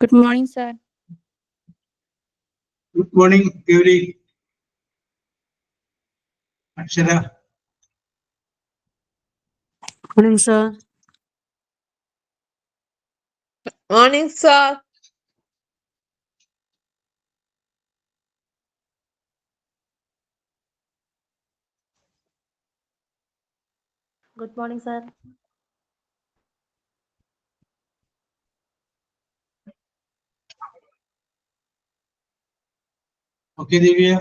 Good morning, sir. Good morning, Gauri. Akshara. Morning, sir. Morning, sir. Good morning, sir. Okay, Divya.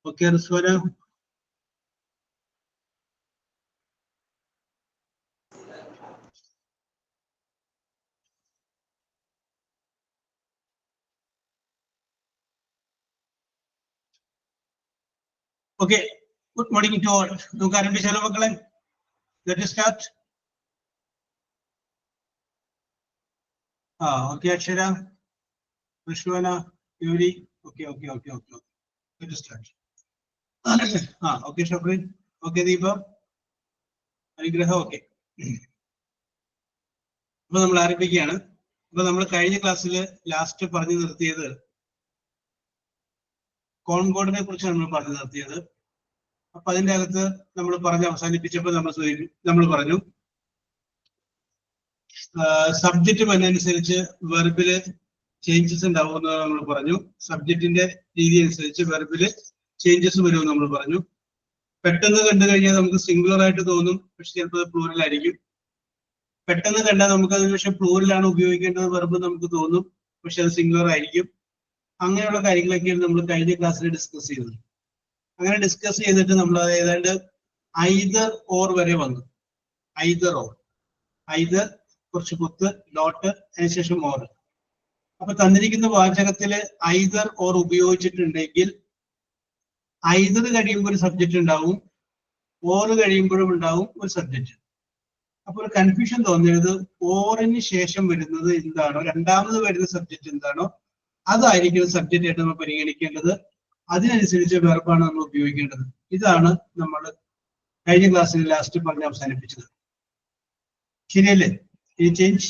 Okay, Ruswana. Okay, good morning to all. നമുക്ക് ആരംഭിച്ചാലോ മക്കളെ? Let us start. Okay, Akshara, Ruswana, Gauri. Okay. Let us start. Okay, Shafrin. Okay, Deepa. അനുഗ്രഹം. Okay. അപ്പൊ നമ്മൾ ആരംഭിക്കുകയാണ്. അപ്പൊ നമ്മൾ കഴിഞ്ഞ ക്ലാസ്സിൽ ലാസ്റ്റ് പറഞ്ഞു നിർത്തിയത് കോൺകോർഡിനെ കുറിച്ചാണ് നമ്മൾ പറഞ്ഞു നിർത്തിയത്. അപ്പൊ അതിന്റെ അകത്ത് നമ്മൾ പറഞ്ഞ് അവസാനിപ്പിച്ചപ്പോൾ നമ്മൾ പറഞ്ഞു സബ്ജക്റ്റ് വന്നതനുസരിച്ച് വെർബില് ചേഞ്ചസ് ഉണ്ടാവുമെന്ന് നമ്മൾ പറഞ്ഞു. സബ്ജക്റ്റിന്റെ രീതി അനുസരിച്ച് വെർബില് ചേഞ്ചസ് വരുമെന്ന് നമ്മൾ പറഞ്ഞു. പെട്ടെന്ന് കണ്ടു കഴിഞ്ഞാൽ നമുക്ക് സിംഗുലർ ആയിട്ട് തോന്നും, പക്ഷെ ചിലപ്പോൾ പ്ലൂറൽ ആയിരിക്കും. പെട്ടെന്ന് കണ്ടാൽ നമുക്ക് അതിന് പക്ഷെ പ്ലൂറലാണ് ഉപയോഗിക്കേണ്ടത് വെർബ് നമുക്ക് തോന്നും, പക്ഷെ അത് സിംഗുലർ ആയിരിക്കും. അങ്ങനെയുള്ള കാര്യങ്ങളൊക്കെയാണ് നമ്മൾ കഴിഞ്ഞ ക്ലാസ്സിൽ ഡിസ്കസ് ചെയ്തത്. അങ്ങനെ ഡിസ്കസ് ചെയ്തിട്ട് നമ്മൾ ഏതാണ്ട് ഐദർ ഓർ വരെ വന്നു. ഐദർ ഓർ, ഐദർ കുറച്ച് കുത്ത്, ഡോട്ട്, അതിനുശേഷം ഓർ. അപ്പൊ തന്നിരിക്കുന്ന വാചകത്തില് ഐദർ ഓർ ഉപയോഗിച്ചിട്ടുണ്ടെങ്കിൽ ഐദർ കഴിയുമ്പോൾ ഒരു സബ്ജക്റ്റ് ഉണ്ടാവും, ഓർ കഴിയുമ്പോഴും ഉണ്ടാവും ഒരു സബ്ജക്റ്റ്. അപ്പൊ ഒരു കൺഫ്യൂഷൻ തോന്നരുത്. ഓറിന് ശേഷം വരുന്നത് എന്താണോ, രണ്ടാമത് വരുന്ന സബ്ജക്റ്റ് എന്താണോ അതായിരിക്കും സബ്ജക്റ്റ് ആയിട്ട് നമ്മൾ പരിഗണിക്കേണ്ടത്. അതിനനുസരിച്ച് വെർബാണ് നമ്മൾ ഉപയോഗിക്കേണ്ടത്. ഇതാണ് നമ്മൾ കഴിഞ്ഞ ക്ലാസ്സിൽ ലാസ്റ്റ് പറഞ്ഞ് അവസാനിപ്പിച്ചത്. ശരിയല്ലേ? ഈ ചേഞ്ച്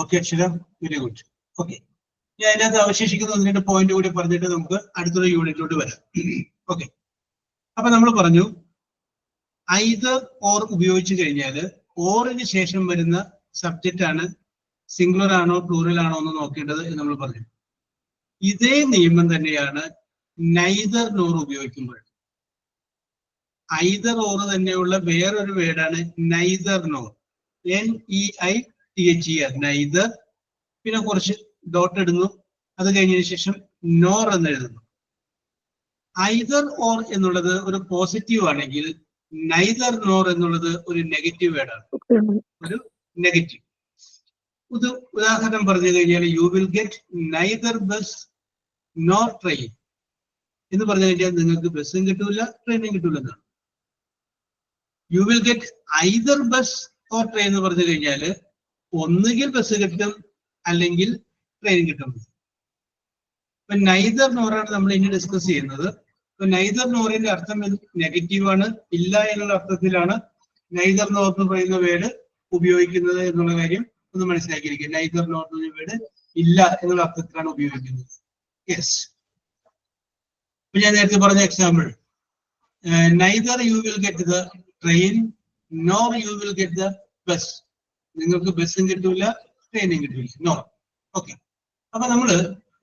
ഓക്കെ അക്ഷര, വെരി ഗുഡ്. ഓക്കെ, ഞാൻ അതിനകത്ത് അവശേഷിക്കുന്ന 1-2 പോയിന്റ് കൂടി പറഞ്ഞിട്ട് നമുക്ക് അടുത്തൊരു യൂണിറ്റിലോട്ട് വരാം. ഓക്കെ, അപ്പൊ നമ്മൾ പറഞ്ഞു ഐദർ ഓർ ഉപയോഗിച്ചു കഴിഞ്ഞാൽ ഓറിന് ശേഷം വരുന്ന സബ്ജക്റ്റ് ആണ് സിംഗുലർ ആണോ പ്ലൂറൽ ആണോ എന്ന് നോക്കേണ്ടത് എന്ന് നമ്മൾ പറഞ്ഞു. ഇതേ നിയമം തന്നെയാണ് നൈദർ നോർ ഉപയോഗിക്കുമ്പോൾ. ഐദർ ഓർ തന്നെയുള്ള വേറൊരു വേർഡാണ് നൈദർ നോർ, NEITHER, നൈദർ. പിന്നെ കുറച്ച് ഡോട്ട് ഇടുന്നു, അത് കഴിഞ്ഞതിന് ശേഷം നോർ എന്ന് എഴുതുന്നു. ഐദർ ഓർ എന്നുള്ളത് ഒരു പോസിറ്റീവ് ആണെങ്കിൽ നൈദർ നോർ എന്നുള്ളത് ഒരു നെഗറ്റീവ് വേർഡാണ്, ഒരു നെഗറ്റീവ്. ഉദാഹരണം പറഞ്ഞു കഴിഞ്ഞാൽ you will get neither bus nor train എന്ന് പറഞ്ഞു കഴിഞ്ഞാൽ നിങ്ങൾക്ക് ബസ്സും കിട്ടൂല ട്രെയിനും കിട്ടൂല എന്നാണ്. You will get either bus or train എന്ന് പറഞ്ഞു കഴിഞ്ഞാൽ ഒന്നുകിൽ ബസ് കിട്ടും അല്ലെങ്കിൽ ട്രെയിൻ കിട്ടും. ഇപ്പൊ നൈദർ നോറാണ് നമ്മൾ ഇനി ഡിസ്കസ് ചെയ്യുന്നത്. ഇപ്പൊ നൈദർ നോറിന്റെ അർത്ഥം നെഗറ്റീവ് ആണ്, ഇല്ല എന്നുള്ള അർത്ഥത്തിലാണ് നൈദർ നോർ എന്ന് പറയുന്ന വേർഡ് ഉപയോഗിക്കുന്നത് എന്നുള്ള കാര്യം ഒന്ന് മനസ്സിലാക്കിയിരിക്കുക. നൈദർ നോർ എന്ന വേർഡ് ഇല്ല എന്നുള്ള അർത്ഥത്തിലാണ് ഉപയോഗിക്കുന്നത്. യെസ്, ഇപ്പൊ ഞാൻ നേരത്തെ പറഞ്ഞ example, neither you will get the train nor you will get the bus. നിങ്ങൾക്ക് ബസ്സും കിട്ടൂല ട്രെയിനും കിട്ടൂല, നോ. ഓക്കെ, അപ്പൊ നമ്മള്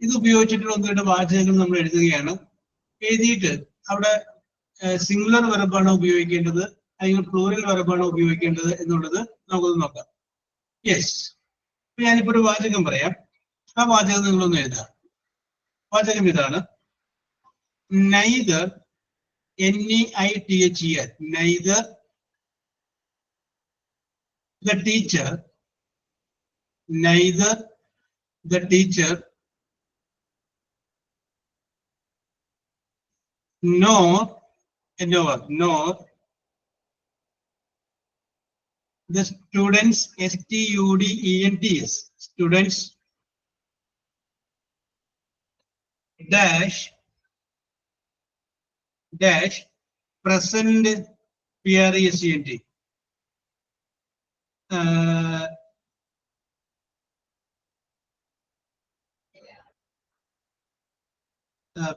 ഇത് ഉപയോഗിച്ചിട്ടുള്ള 1-2 വാചകങ്ങൾ നമ്മൾ എഴുതുകയാണ്. എഴുതിയിട്ട് അവിടെ സിംഗുലർ വെർബാണ് ഉപയോഗിക്കേണ്ടത് അല്ലെങ്കിൽ പ്ലൂറൽ വെർബാണ് ഉപയോഗിക്കേണ്ടത് എന്നുള്ളത് നമുക്കൊന്ന് നോക്കാം. യെസ്, ഞാനിപ്പോ ഒരു വാചകം പറയാം. ആ വാചകം നിങ്ങളൊന്ന് എഴുതാം. വാചകം ഇതാണ്: neither, NEITHER, neither the teacher, neither the teacher nor the students, STUDENTS, students dash present PRESENT.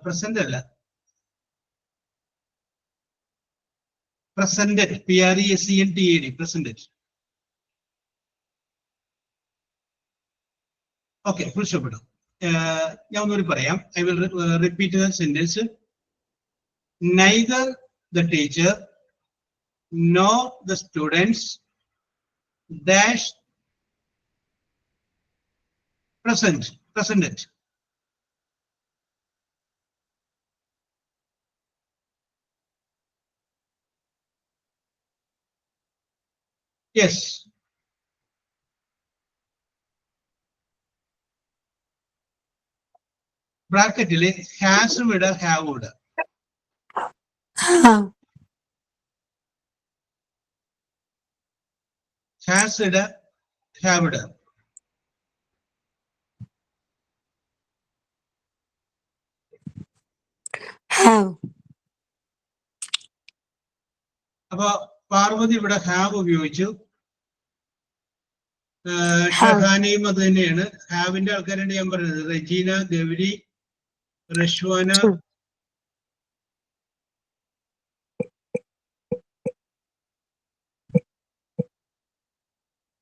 Present അല്ല, presented, PRESENTED, presented. Okay, full stop ഇടും. ഞാൻ ഒന്നുകൂടി പറയാം. I will repeat the sentence. Neither the teacher nor the students dash presented. Yes. ബ്രാക്കറ്റില് ഹാസും ഇട ഹാവും ഇട. Has ഇട have ഇട. അപ്പൊ പാർവതി ഇവിടെ ഹാവ് ഉപയോഗിച്ചു. ഷഹാനയും അത് തന്നെയാണ്. ഹാവിന്റെ ആൾക്കാരാണ് ഞാൻ പറയുന്നത്. റെജീന, ഗൗരി, റഷ്വാന,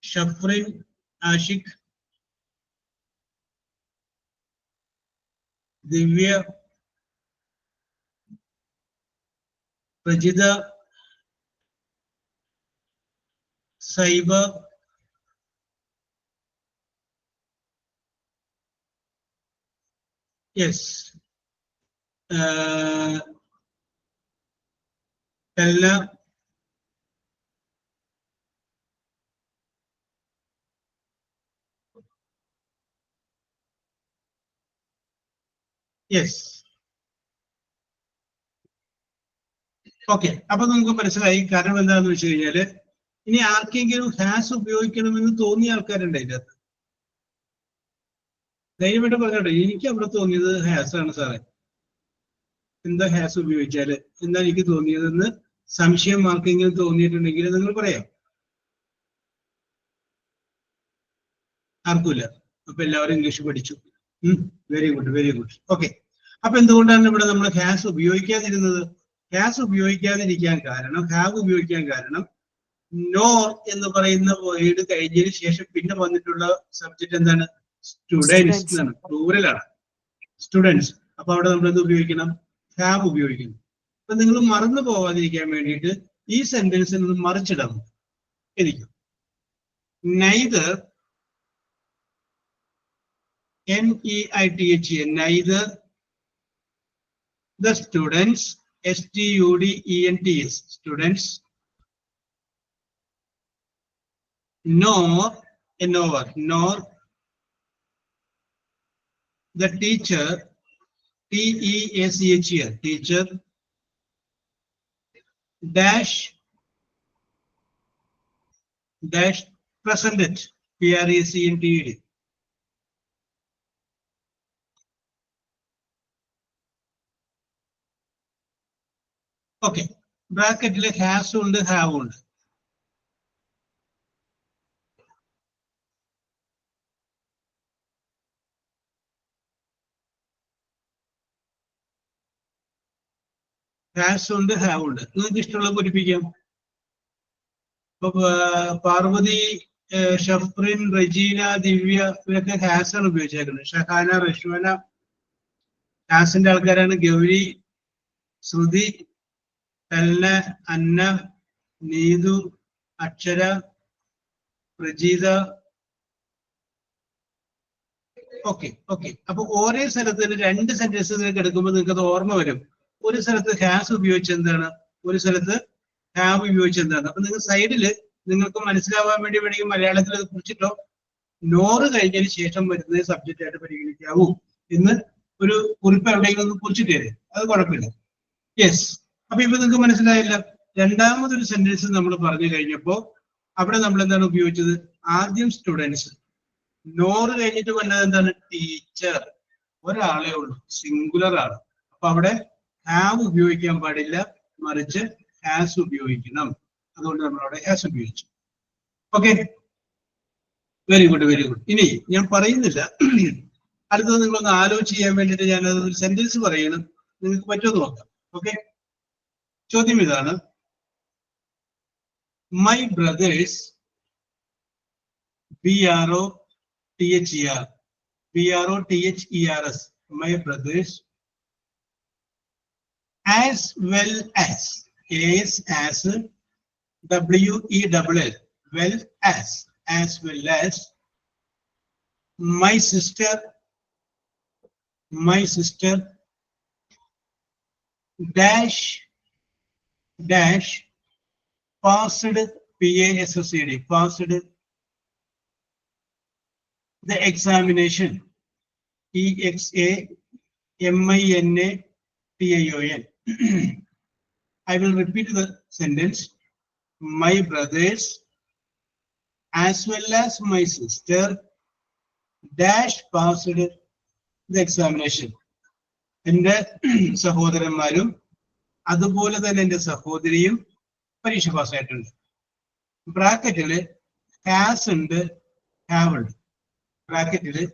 ഷഫ്രിൻ, ആഷിഖ്, ദിവ്യ, പ്രജിത, സൈബ, യെസ്, എല്ലാ, യെസ്. ഓക്കെ, അപ്പൊ നമുക്ക് മനസ്സിലായി. കാരണം എന്താണെന്ന് വെച്ച് കഴിഞ്ഞാല് ഇനി ആർക്കെങ്കിലും ഹാസ് ഉപയോഗിക്കണമെന്ന് തോന്നിയ ആൾക്കാരുണ്ട് അതിൻ്റെ അകത്ത്. ധൈര്യമായിട്ട് പറഞ്ഞോട്ടെ, എനിക്ക് അവിടെ തോന്നിയത് ഹാസ് ആണ് സാറേ. എന്താ ഹാസ് ഉപയോഗിച്ചാല് എന്താ എനിക്ക് തോന്നിയതെന്ന് സംശയം ആർക്കെങ്കിലും തോന്നിയിട്ടുണ്ടെങ്കിൽ നിങ്ങൾ പറയാം. ആർക്കുമില്ല. അപ്പൊ എല്ലാവരും ഇംഗ്ലീഷ് പഠിച്ചു. Very good, very good. Okay, അപ്പൊ എന്തുകൊണ്ടാണ് ഇവിടെ നമ്മൾ ഹാസ് ഉപയോഗിക്കാതിരുന്നത്? ഹാസ് ഉപയോഗിക്കാതിരിക്കാൻ കാരണം, ഹാവ് ഉപയോഗിക്കാൻ കാരണം, നോർ എന്ന് പറയുന്ന വേർഡ് കഴിഞ്ഞതിന് ശേഷം പിന്നെ വന്നിട്ടുള്ള സബ്ജക്ട് എന്താണ്? സ്റ്റുഡൻസ് എന്നാണ്, പ്ലൂറലാണ്, സ്റ്റുഡൻസ്. അപ്പൊ അവിടെ നമ്മൾ എന്ത് ഉപയോഗിക്കണം? ഹാവ് ഉപയോഗിക്കണം. അപ്പൊ നിങ്ങൾ മറന്നു പോവാതിരിക്കാൻ വേണ്ടിയിട്ട് ഈ സെന്റൻസിൽ നിന്ന് മറിച്ചിടാം. എനിക്ക് neither, NEITHER, neither the students, STUDENTS, students, nor the teacher, TEACHER, teacher, dash presented, PRESENTED. Okay, ബ്രാക്കറ്റില് ഹാസ് ഉണ്ട്, ഹാവ് ഉണ്ട്. ഹാസ് ഉണ്ട്, ഹാവ് ഉണ്ട്. നിങ്ങൾക്ക് ഇഷ്ടമുള്ള പൂരിപ്പിക്കാം. ഇപ്പൊ പാർവതി, ഷഫ്രിൻ, റെജീന, ദിവ്യ ഇവരൊക്കെ ഹാസ് ആണ് ഉപയോഗിച്ചേക്കുന്നത്. ഷഹാന, റഷ്വാന ഹാസിന്റെ ആൾക്കാരാണ്. ഗൗരി, ശ്രുതി, തല്ല, അന്ന, നീതു, അക്ഷര, പ്രജീത. Okay okay. അപ്പൊ ഒരേ സ്ഥലത്ത് രണ്ട് സെന്റൻസ് നിങ്ങൾക്ക് എടുക്കുമ്പോൾ നിങ്ങൾക്ക് അത് ഓർമ്മ വരും. ഒരു സ്ഥലത്ത് ഹാസ് ഉപയോഗിച്ച് എന്താണ്, ഒരു സ്ഥലത്ത് ഹാവ് ഉപയോഗിച്ച് എന്താണ്. അപ്പൊ നിങ്ങൾ സൈഡില് നിങ്ങൾക്ക് മനസ്സിലാവാൻ വേണ്ടി വേണമെങ്കിൽ മലയാളത്തിൽ അത് കുറിച്ചിട്ടോ നോറ് കഴിഞ്ഞതിന് ശേഷം വരുന്നത് സബ്ജക്റ്റ് ആയിട്ട് പരിഗണിക്കാവൂ എന്ന് ഒരു കുറിപ്പ് എവിടെയെങ്കിലും ഒന്ന് കുറിച്ചിട്ട് തരും. അത് കുഴപ്പമില്ല. യെസ്. അപ്പൊ ഇപ്പൊ നിങ്ങൾക്ക് മനസ്സിലായില്ല. രണ്ടാമതൊരു സെന്റൻസ് നമ്മൾ പറഞ്ഞു കഴിഞ്ഞപ്പോ അവിടെ നമ്മൾ എന്താണ് ഉപയോഗിച്ചത്? ആദ്യം സ്റ്റുഡൻസ്, നോറ് കഴിഞ്ഞിട്ട് വന്നത് എന്താണ്? ടീച്ചർ. ഒരാളെ ഉള്ളൂ, സിംഗുലർ ആണ്. അപ്പൊ അവിടെ ഹാവ് ഉപയോഗിക്കാൻ പാടില്ല, മറിച്ച് ഹാസ് ഉപയോഗിക്കണം. അതുകൊണ്ട് നമ്മൾ അവിടെ ഹാസ് ഉപയോഗിച്ചു. Okay, very good very good. ഇനി ഞാൻ പറയുന്നില്ല, അടുത്തത് നിങ്ങളൊന്ന് ആലോചിച്ച് ചെയ്യാൻ വേണ്ടിയിട്ട് ഞാൻ ഒരു സെന്റൻസ് പറയണം. നിങ്ങൾക്ക് പറ്റുമെന്ന് നോക്കാം. ഓക്കെ, ചോദ്യം ഇതാണ്. My brothers, BROTHER, BROTHERS, my brothers, as well as, as WELL, well as well as, my sister, dash passed, PASSED, passed the examination, EXAMINATION. I will repeat the sentence. My brothers as well as my sister dash passed the examination. എൻ്റെ സഹോദരന്മാരും അതുപോലെ തന്നെ എൻ്റെ സഹോദരിയും പരീക്ഷ പാസ്സായിട്ടുണ്ട്. ബ്രാക്കറ്റില് has ഉണ്ട്, have ഉണ്ട്. ബ്രാക്കറ്റില്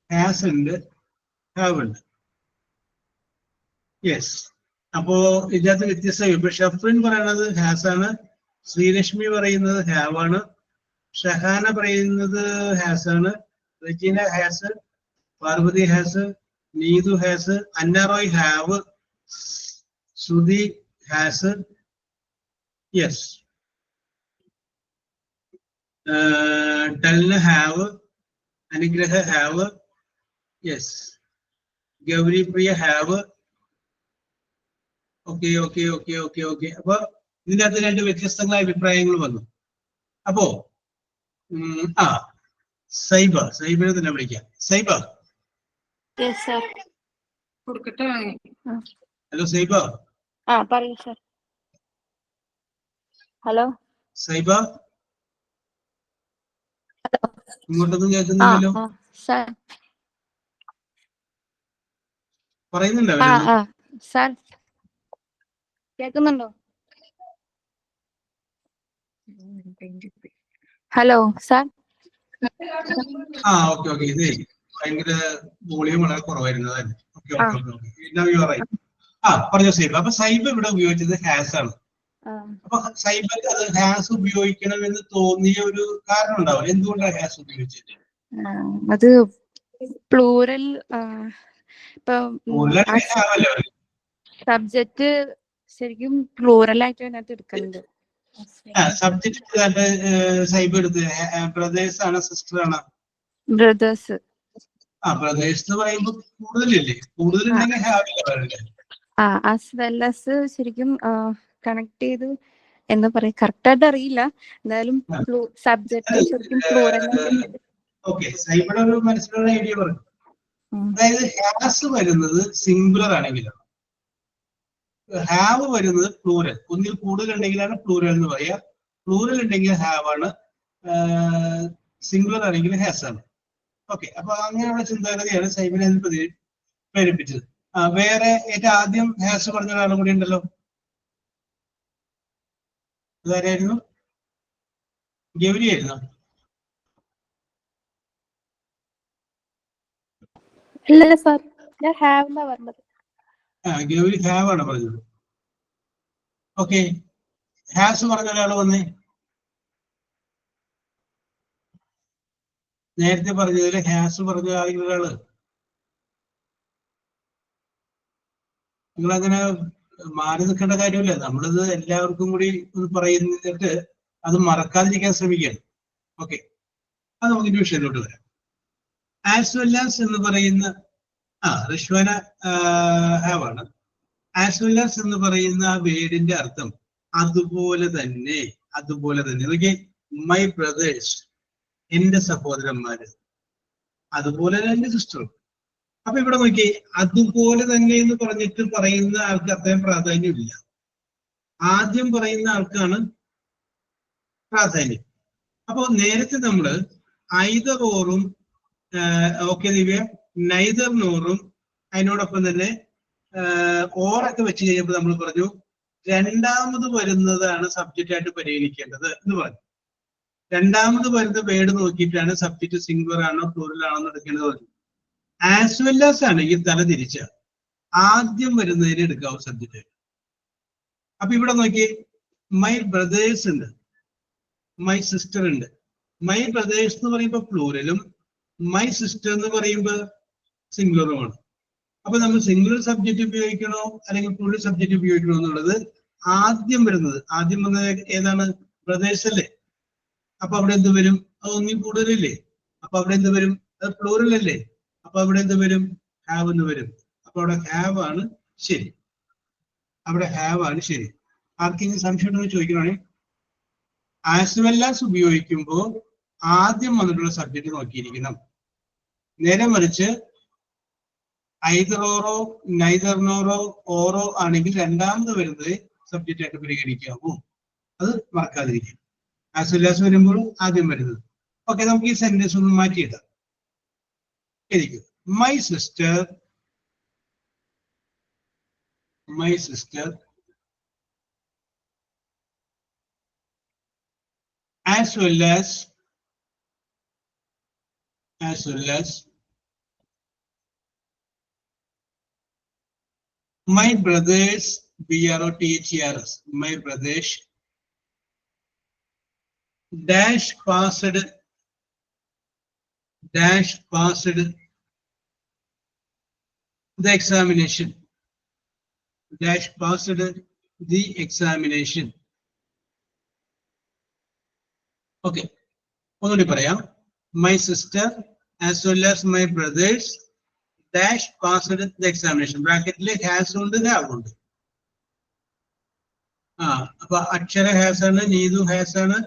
has ഉണ്ട്, ഹാവ് ഉണ്ട്. യെസ്. അപ്പോ ഇതിനകത്ത് വ്യത്യസ്തമായി. ഇപ്പൊ ഷഫ്രിൻ പറയുന്നത് ഹാസ് ആണ്, ശ്രീലക്ഷ്മി പറയുന്നത് ഹാവ് ആണ്, ഷഹാന പറയുന്നത് ഹാസ് ആണ്, Rejina has, Parvathy has, Neethu has, Anna Roy have, Sruthi has. Yes. Delna have, Anugraha have. Yes. Gauri Priya have. Okay okay okay okay okay. അപ്പൊ ഇതിന്റെ അകത്ത് രണ്ട് വ്യത്യസ്തങ്ങളായ അഭിപ്രായങ്ങൾ വന്നു. അപ്പോ സൈബിനെ തന്നെ വിളിക്കാം. സൈബ. ഹലോ സൈബ. പറയൂ സർ. ഹലോ സൈബ, ഇങ്ങോട്ടൊന്നും കേൾക്കുന്നില്ലല്ലോ. പറയുന്നുണ്ടോ? സാർ കേൾക്കുന്നുണ്ടോ? Hello sir. Okay okay. ഇത് ഭയങ്കര വോളിയം വളരെ കുറവായിരുന്നതല്ലേ. Okay okay okay. പറഞ്ഞോ സൈബ. അപ്പൊ സൈബ ഇവിടെ ഉപയോഗിച്ചത് ഹാസ് ആണ്. അപ്പൊ സൈബക്ക് അത് ഹാസ് ഉപയോഗിക്കണമെന്ന് തോന്നിയ ഒരു കാരണം ഉണ്ടാവും. എന്തുകൊണ്ടാണ് ഹാസ് ഉപയോഗിച്ചത്? അത് പ്ലൂറൽ, സബ്ജക്റ്റ് ശരിക്കും പ്ലൂറൽ ആയിട്ട് അതിനകത്ത് എടുക്കുന്നുണ്ട്. സബ്ജക്റ്റ് സൈബ് എടുത്ത് ബ്രദേഴ്സ് ആണ്, സിസ്റ്റർ ആണ്? ബ്രദേഴ്സ്. ബ്രദേഴ്സ് എന്ന് പറയുമ്പോൾ കൂടുതലില്ലേ? കൂടുതലുണ്ടെങ്കിൽ ഹാവില്ല പറയണ്ടേ? ആസ് വെൽ ആസ് ശരിക്കും കണക്ട് ചെയ്ത് എന്താ പറയാ, കറക്റ്റ് ആയിട്ട് അറിയില്ല. എന്തായാലും സബ്ജക്റ്റ് ശരിക്കും പ്ലൂറൽ. ഓക്കെ, സൈബിടെ ഒരു മനസ്സിലുള്ള ഐഡിയ പറഞ്ഞു. അതായത് ഹാസ് വരുന്നത് സിംഗുലർ ആണെങ്കിലാണ്, ഹാവ് വരുന്നത് പ്ലൂരൽ. ഒന്നിൽ കൂടുതൽ ഉണ്ടെങ്കിലാണ് പ്ലൂരൽ എന്ന് പറയാ. പ്ലൂരൽ ഉണ്ടെങ്കിൽ ഹാവ് ആണ്, സിംഗുലർ ആണെങ്കിൽ ഹാസ് ആണ്. ഓക്കെ, അപ്പൊ അങ്ങനെയുള്ള ചിന്താഗതിയാണ് സൈബിനെ പ്രേരിപ്പിച്ചത്. വേറെ ഏറ്റവും ആദ്യം ഹാസ് പറഞ്ഞ ഒരാളും കൂടി ഉണ്ടല്ലോ. അതാരായിരുന്നു? ഗൗരി ആയിരുന്നു? ഗൗരി ഹാവ് ആണ് പറഞ്ഞത്. ഓക്കെ, ഹാസ് പറഞ്ഞ ഒരാൾ വന്നേ. നേരത്തെ പറഞ്ഞതിൽ ഹാസ് പറഞ്ഞ ആളുകളാണ്. നിങ്ങളങ്ങനെ മാറി നിൽക്കേണ്ട കാര്യമില്ല. നമ്മളിത് എല്ലാവർക്കും കൂടി ഒന്ന് പറയുന്നിട്ട് അത് മറക്കാതിരിക്കാൻ ശ്രമിക്കുകയാണ്. ഓക്കെ, അത് നമുക്ക് ഇനി വിഷയത്തിലോട്ട് വരാം. ആസ് വെൽ ആസ് എന്ന് പറയുന്ന റിഷ്വാന ഹാവ് ആണ്. ആസ് വെൽ ആസ് എന്ന് പറയുന്ന ആ വേർഡിന്റെ അർത്ഥം അതുപോലെ തന്നെ, അതുപോലെ തന്നെ. നോക്കി, മൈ ബ്രദേഴ്സ്, എന്റെ സഹോദരന്മാര്, അതുപോലെ തന്നെ എന്റെ സിസ്റ്ററും. അപ്പൊ ഇവിടെ നോക്കി, അതുപോലെ തന്നെ എന്ന് പറഞ്ഞിട്ട് പറയുന്ന ആൾക്ക് അത്രയും പ്രാധാന്യമില്ല. ആദ്യം പറയുന്ന ആൾക്കാണ് പ്രാധാന്യം. അപ്പൊ നേരത്തെ നമ്മള് ഐദർ ഓറും ഓക്കെ ദിവ്യ, നൈദർ നോറും അതിനോടൊപ്പം തന്നെ ഓറൊക്കെ വെച്ച് കഴിഞ്ഞപ്പോൾ നമ്മൾ പറഞ്ഞു രണ്ടാമത് വരുന്നതാണ് സബ്ജക്റ്റ് ആയിട്ട് പരിഗണിക്കേണ്ടത് എന്ന് പറഞ്ഞു. രണ്ടാമത് വരുന്ന വേർഡ് നോക്കിയിട്ടാണ് സബ്ജക്റ്റ് സിംഗുലർ ആണോ പ്ലൂറൽ ആണോ എന്ന് എടുക്കേണ്ടത് പറഞ്ഞു. ആസ് വെൽ ആസ് ആണെങ്കിൽ തല തിരിച്ച ആദ്യം വരുന്നതിന് എടുക്കാവും സബ്ജക്റ്റ്. അപ്പൊ ഇവിടെ നോക്കി, മൈ ബ്രദേഴ്സ് ഉണ്ട്, മൈ സിസ്റ്റർ ഉണ്ട്. മൈ ബ്രദേഴ്സ് എന്ന് പറയുമ്പോൾ പ്ലൂരലും മൈ സിസ്റ്റർ എന്ന് പറയുമ്പോൾ സിംഗുലറുമാണ്. അപ്പൊ നമ്മൾ സിംഗുലർ സബ്ജക്റ്റ് ഉപയോഗിക്കണോ അല്ലെങ്കിൽ പ്ലൂറൽ സബ്ജക്റ്റ് ഉപയോഗിക്കണോ എന്നുള്ളത് ആദ്യം വരുന്നത് ഏതാണ്? ബ്രദേഴ്സ് അല്ലേ? അപ്പൊ അവിടെ എന്ത് വരും? അത് ഒന്നി കൂടുതലല്ലേ? അപ്പൊ അവിടെ എന്ത് വരും? അത് പ്ലൂറൽ അല്ലേ? അപ്പൊ അവിടെ എന്ത് വരും? ഹാവ് എന്ന് വരും. അപ്പൊ അവിടെ ഹാവ് ആണ് ശരി. അവിടെ ഹാവ് ആണ് ശരി. ആർക്കെങ്കിലും സംശയം ഉണ്ടെന്ന് ചോദിക്കണേ. ആസ് വെൽ ആസ് ഉപയോഗിക്കുമ്പോൾ ആദ്യം വന്നിട്ടുള്ള സബ്ജക്റ്റ് നോക്കിയിരിക്കണം. നേരെ മറിച്ച് either or neither nor or ആണെങ്കിൽ രണ്ടാമത് വരുന്നത് സബ്ജക്റ്റ് ആയിട്ട് പരിഗണിക്കാവൂ. അത് മറക്കാതിരിക്കും. ആസ് വെൽ ആസ് വരുമ്പോൾ ആദ്യം വരുന്നത്. ഓക്കെ, നമുക്ക് ഈ സെന്റൻസ് ഒന്ന് മാറ്റിയിടാം. ശരിക്കും my sister as well as my brothers, BROTHERS, my brothers dash passed the examination. Dash passed the examination. Okay, ഒന്നുകൂടി പറയാം. My sister as well as my brothers dash passed the examination. ബ്രാക്കറ്റില് has ഉണ്ട്, have ഉണ്ട്. അപ്പൊ അക്ഷര has ആണ്, Neethu has ആണ്,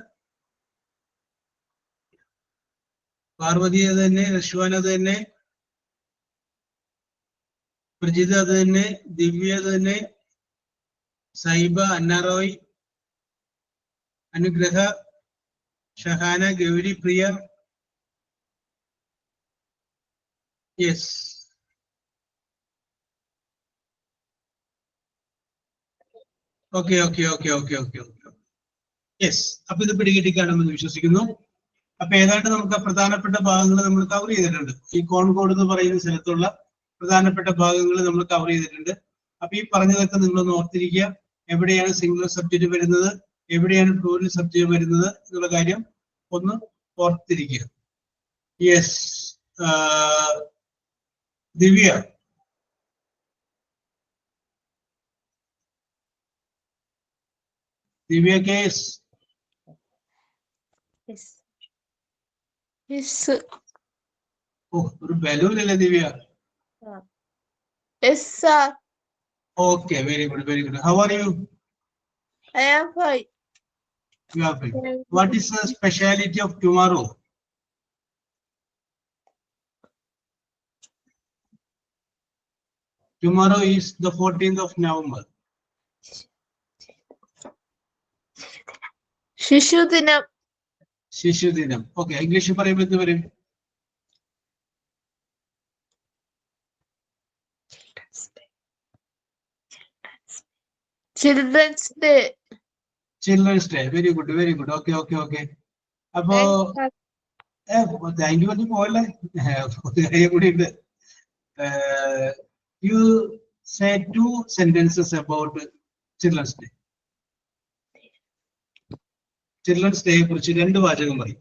പാർവതി അത് തന്നെ, ഋഷ്വാൻ അത് തന്നെ, പ്രജിത അത് തന്നെ, ദിവ്യ അത് തന്നെ, Saiba, Anna Roy, Anugraha, Shahana, Gauri, Priya. Yes, okay. Yes, അപ്പൊ ഇത് പിടികിട്ടിക്കാണെന്ന് വിശ്വസിക്കുന്നു. അപ്പൊ ഏതാണ്ട് നമുക്ക് പ്രധാനപ്പെട്ട ഭാഗങ്ങൾ നമ്മൾ കവർ ചെയ്തിട്ടുണ്ട്. ഈ കോൺകോഡ് എന്ന് പറയുന്ന സ്ഥലത്തുള്ള പ്രധാനപ്പെട്ട ഭാഗങ്ങൾ നമ്മൾ കവർ ചെയ്തിട്ടുണ്ട്. അപ്പൊ ഈ പറഞ്ഞതൊക്കെ നിങ്ങളൊന്ന് ഓർത്തിരിക്കുക. എവിടെയാണ് സിംഗുലർ സബ്ജക്റ്റ് വരുന്നത്, എവിടെയാണ് പ്ലൂറൽ സബ്ജക്റ്റ് വരുന്നത് എന്നുള്ള കാര്യം ഒന്ന് ഓർത്തിരിക്കുക. യെസ്, ദിവ്യ. ദിവ്യ കേസ്. ഒരു ബലൂൺ അല്ലേ ദിവ്യ? Yes, sir. Okay, very good. How are you? I am fine. You are fine. What is the speciality of tomorrow? Tomorrow is the 14th of November. Shishudinam. Shishudinam. Okay, English പറയുമ്പോൾ എന്ത് വരും? Children's Day. Children's Day. Very good. Okay. അപ്പോ thank you പറഞ്ഞു പോയല്ലേ. കാര്യം കൂടി ഉണ്ട്. You say 2 sentences about Children's Day. Children's Day കുറിച്ച് 2 വാചകം പറയും.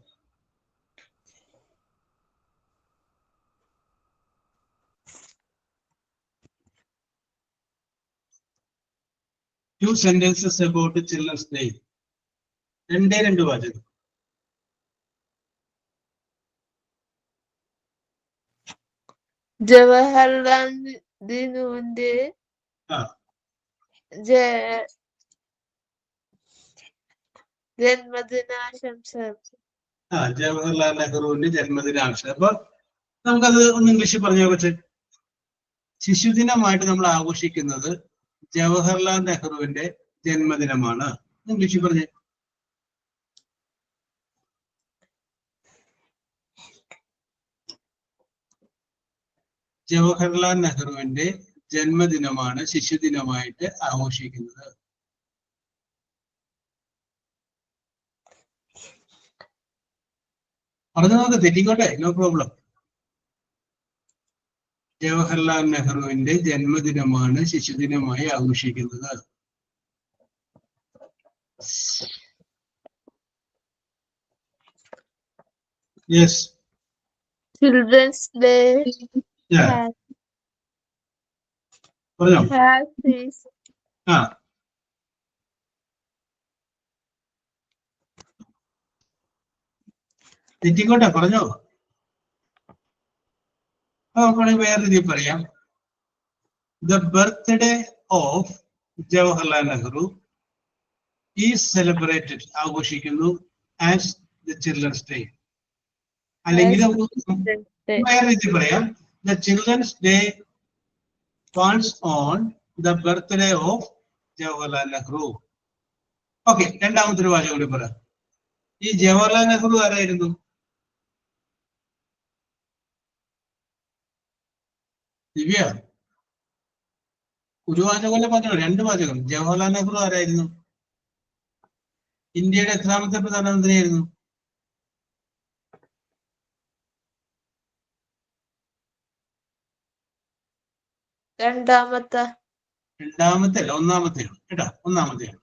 2 sentences about Children's Day. രണ്ട് വാചകം. ജവഹർലാൽ നെഹ്റുവിന്റെ ജന്മദിനാശംസകൾ. ജവഹർലാൽ നെഹ്റുവിന്റെ ജന്മദിനാശംസ. അപ്പൊ നമുക്കത് ഒന്ന് ഇംഗ്ലീഷിൽ പറഞ്ഞാൽ പറ്റേ. ശിശുദിനമായിട്ട് നമ്മൾ ആഘോഷിക്കുന്നത് ജവഹർലാൽ നെഹ്റുവിന്റെ ജന്മദിനമാണ്. ഇംഗ്ലീഷിൽ പറഞ്ഞേ. ജവഹർലാൽ നെഹ്റുവിന്റെ ജന്മദിനമാണ് ശിശുദിനമായിട്ട് ആഘോഷിക്കുന്നത്. പറഞ്ഞു നോക്ക്, തെറ്റിക്കോട്ടെ, നോ പ്രോബ്ലം. ജവഹർലാൽ നെഹ്റുവിന്റെ ജന്മദിനമാണ് ശിശുദിനമായി ആഘോഷിക്കുന്നത്. യെസ്. Children's Day പറഞ്ഞോ. has its തെറ്റിക്കോട്ടെ, പറഞ്ഞോ. നമുക്ക് വേറെ രീതിയിൽ പറയാം. The birthday of Jawaharlal Nehru is celebrated, ആഘോഷിക്കുന്നു, as the Children's Day. അല്ലെങ്കിൽ വേറെ രീതിയിൽ പറയാം, The Children's Day falls on the birthday of Jawaharlal Nehru. Okay, രണ്ടാമത്തെ ഒരു വാചകം കൂടി പറയാം. ഈ ജവഹർലാൽ നെഹ്റു ആരായിരുന്നു? ദിവ്യ, ഒരു വാചകം പറഞ്ഞോ, 2 വാചകം. ജവഹർലാൽ നെഹ്റു ആരായിരുന്നു? ഇന്ത്യയുടെ എത്രാമത്തെ പ്രധാനമന്ത്രിയായിരുന്നു? രണ്ടാമത്തെ അല്ല, ഒന്നാമത്തെയാണ് കേട്ടോ, ഒന്നാമത്തെയാണ്.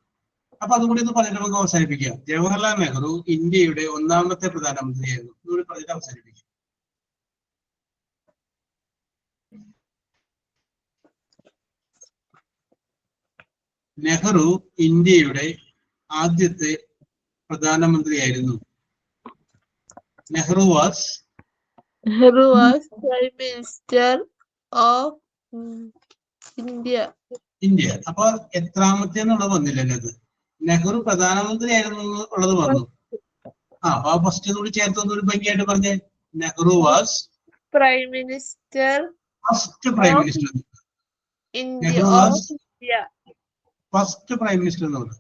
അപ്പൊ അതുകൂടി ഒന്ന് പറഞ്ഞിട്ട് നമുക്ക് അവസാനിപ്പിക്കാം. ജവഹർലാൽ നെഹ്റു ഇന്ത്യയുടെ 1ാമത്തെ പ്രധാനമന്ത്രിയായിരുന്നു. ഇതുകൂടി പറഞ്ഞിട്ട് അവസാനിപ്പിക്കാം. നെഹ്റു ഇന്ത്യയുടെ ആദ്യത്തെ പ്രധാനമന്ത്രിയായിരുന്നു. Nehru was Prime Minister of India. അപ്പൊ എത്രാമത്തെ എന്നുള്ളത് വന്നില്ലല്ലോ. അത് നെഹ്റു പ്രധാനമന്ത്രി ആയിരുന്നു ഉള്ളത് വന്നു. അപ്പൊ ഫസ്റ്റ് കൂടി ചേർത്തൊന്നൊരു ഭംഗിയായിട്ട് പറഞ്ഞേ. Nehru was Prime Minister first prime minister. Nehru was first prime minister എന്ന് പറഞ്ഞു.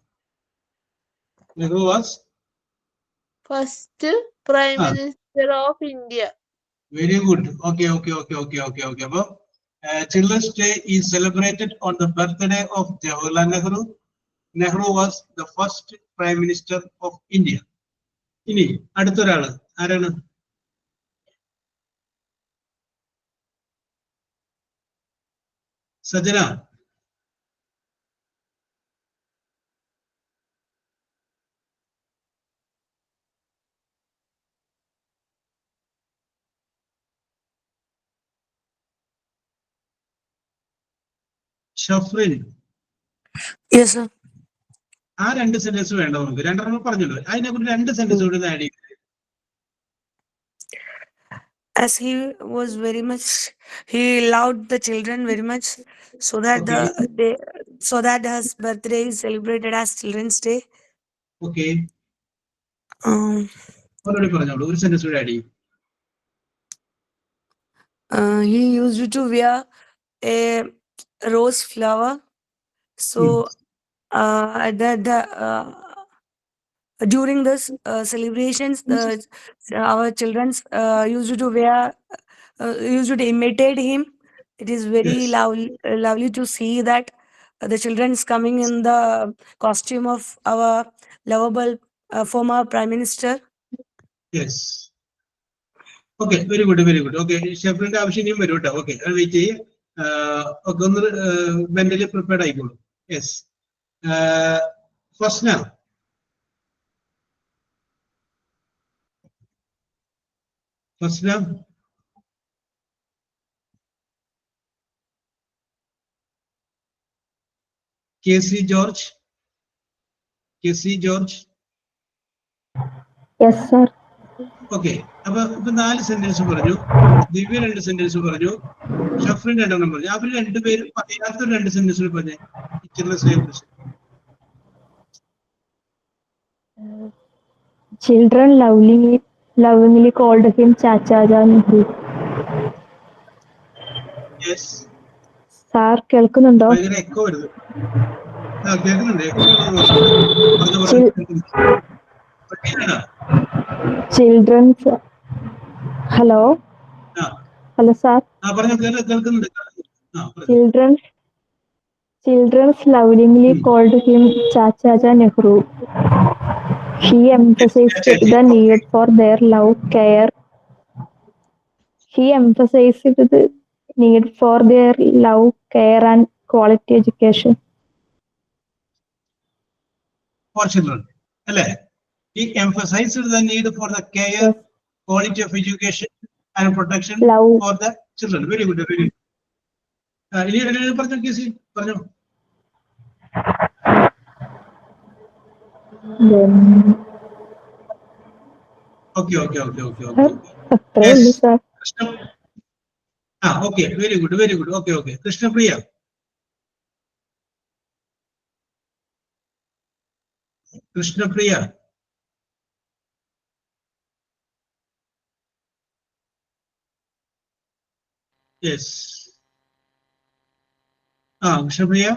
Nehru was first prime minister of India. Very good. Okay. അപ്പൊ Children's Day is celebrated on the birthday of Jawaharlal Nehru. Nehru was the first Prime Minister of India. ഇനി അടുത്തൊരാള് ആരാണ്? Sajana. Shafrin. Yes, sir. ആ 2 sentence വേണ്ട നമുക്ക്. 2 പറഞ്ഞല്ലോ. അതിനെക്കുറിച്ച് 2 സെന്റൻസ് കൂടി add ചെയ്യും. As he was very much, he loved the children very much, so that so that his birthday is celebrated as Children's Day. Okay, Um, പറഞ്ഞോളൂ. ഒരു സെന്റൻസ് കൂടി ആഡ് ചെയ്യും. he used to wear a rose flower. So during this celebrations, our children used to wear, used to imitate him. It is very Yes. lovely to see that the children is coming in the costume of our lovable former Prime Minister. Yes. Okay, very good. Okay, ഷെഫറിന്റെ ആവശ്യം ഇനിയും വരും കേട്ടോ. Okay, അത് wait ചെയ്യേ. ഒക്കെ ഒന്ന് mentally prepared ആയിക്കോളൂ. Yes. Fasna. KC. George. KC. George. Yes sir. Okay. അപ്പൊ 4 സെന്റൻസ് പറഞ്ഞു, ദിവ്യ 2 സെന്റൻസ് പറഞ്ഞു, ഷഫ്രിൻ 2 എണ്ണം പറഞ്ഞു. അവർ രണ്ടുപേരും പറയാത്ത 2 സെന്റൻസുകൾ പറഞ്ഞേ ടീച്ചറിനെ സ്വയം. Children lovingly called him Chacha Nehru. Yes. Sir കേൾക്കുന്നുണ്ടോ? ഭയങ്കര എക്കോ വരുന്നത്. കേൾക്കുന്നുണ്ട്. എക്കോ പറഞ്ഞു. ചിൽഡ്രൻസ്. Hello hello sir. കേൾക്കുന്നുണ്ട്. Children's lovingly called him Chacha Nehru. He emphasized the need for their love, care. He emphasized the need for their love, care, and quality education. For children, അല്ലേ? He emphasized the need for the care, yes, quality of education, and protection love for the children. Very good, very good. പറഞ്ഞു കേസി, പറഞ്ഞു. Okay. Yes. Okay, very good. Okay. Krishnapriya. Yes. Krishnapriya.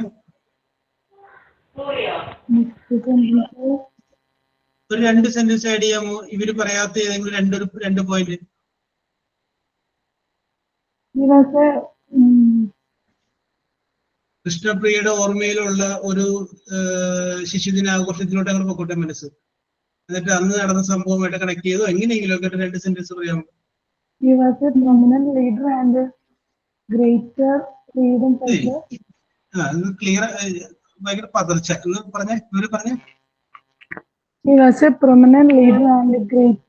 ഒരു 2 sentence add ചെയ്യാമോ? ഇവര് പറയാത്ത ഏതെങ്കിലും 2 point. കൃഷ്ണപ്രിയയുടെ ഓർമ്മയിലുള്ള ഒരു ശിശുദിനാഘോഷത്തിലോട്ട് അങ്ങനെ പൊക്കോട്ടെ മനസ്സ്. എന്നിട്ട് അന്ന് നടന്ന സംഭവമായിട്ട് കണക്ട് ചെയ്തോ എങ്ങനെയെങ്കിലും ഒക്കെ 2 സെന്റൻസ് പറയാമോ? ക്ലിയർ, ഭയങ്കര പതർച്ച എന്ന് പറഞ്ഞേ. ഇവര് പറഞ്ഞേ He was a prominent leader and a great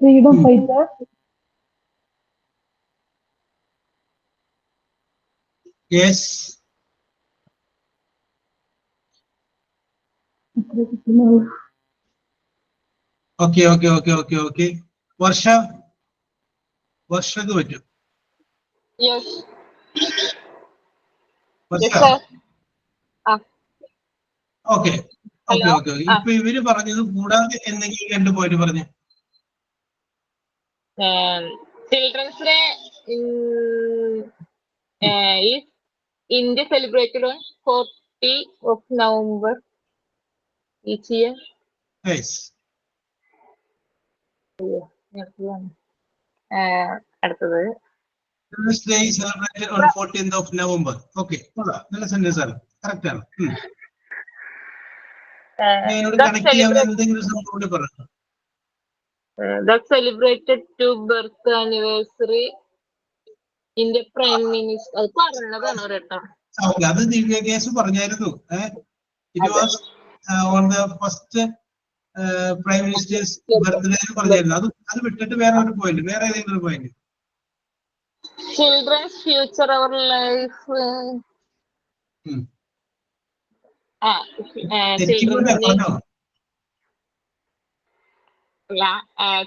freedom fighter. Yes. Okay. വർഷക്ക് പറ്റും. Yes. ഓക്കെ. ഇപ്പൊ ഇവര് പറഞ്ഞത് കൂടാതെ എന്തെങ്കിലും 2 പോയിന്റ് പറഞ്ഞു. Children's Day is India celebrated on 40th of November each year. Yes. അടുത്തത് Children's Day is celebrated on 14th of November. Okay. നല്ല sentence ആണ്. കറക്റ്റ് ആണ്. That celebrated to birth anniversary in the Prime Minister. അത് പറഞ്ഞതാണ് കേട്ടോ. അത് ദിവ്യ case പറഞ്ഞായിരുന്നു. It was on the first Prime Minister's birthday പറഞ്ഞായിരുന്നു. അത് വിട്ടിട്ട് വേറെ ഒരു പോയിന്റ്, വേറെ ഏതെങ്കിലും ഒരു point. Children's future our life.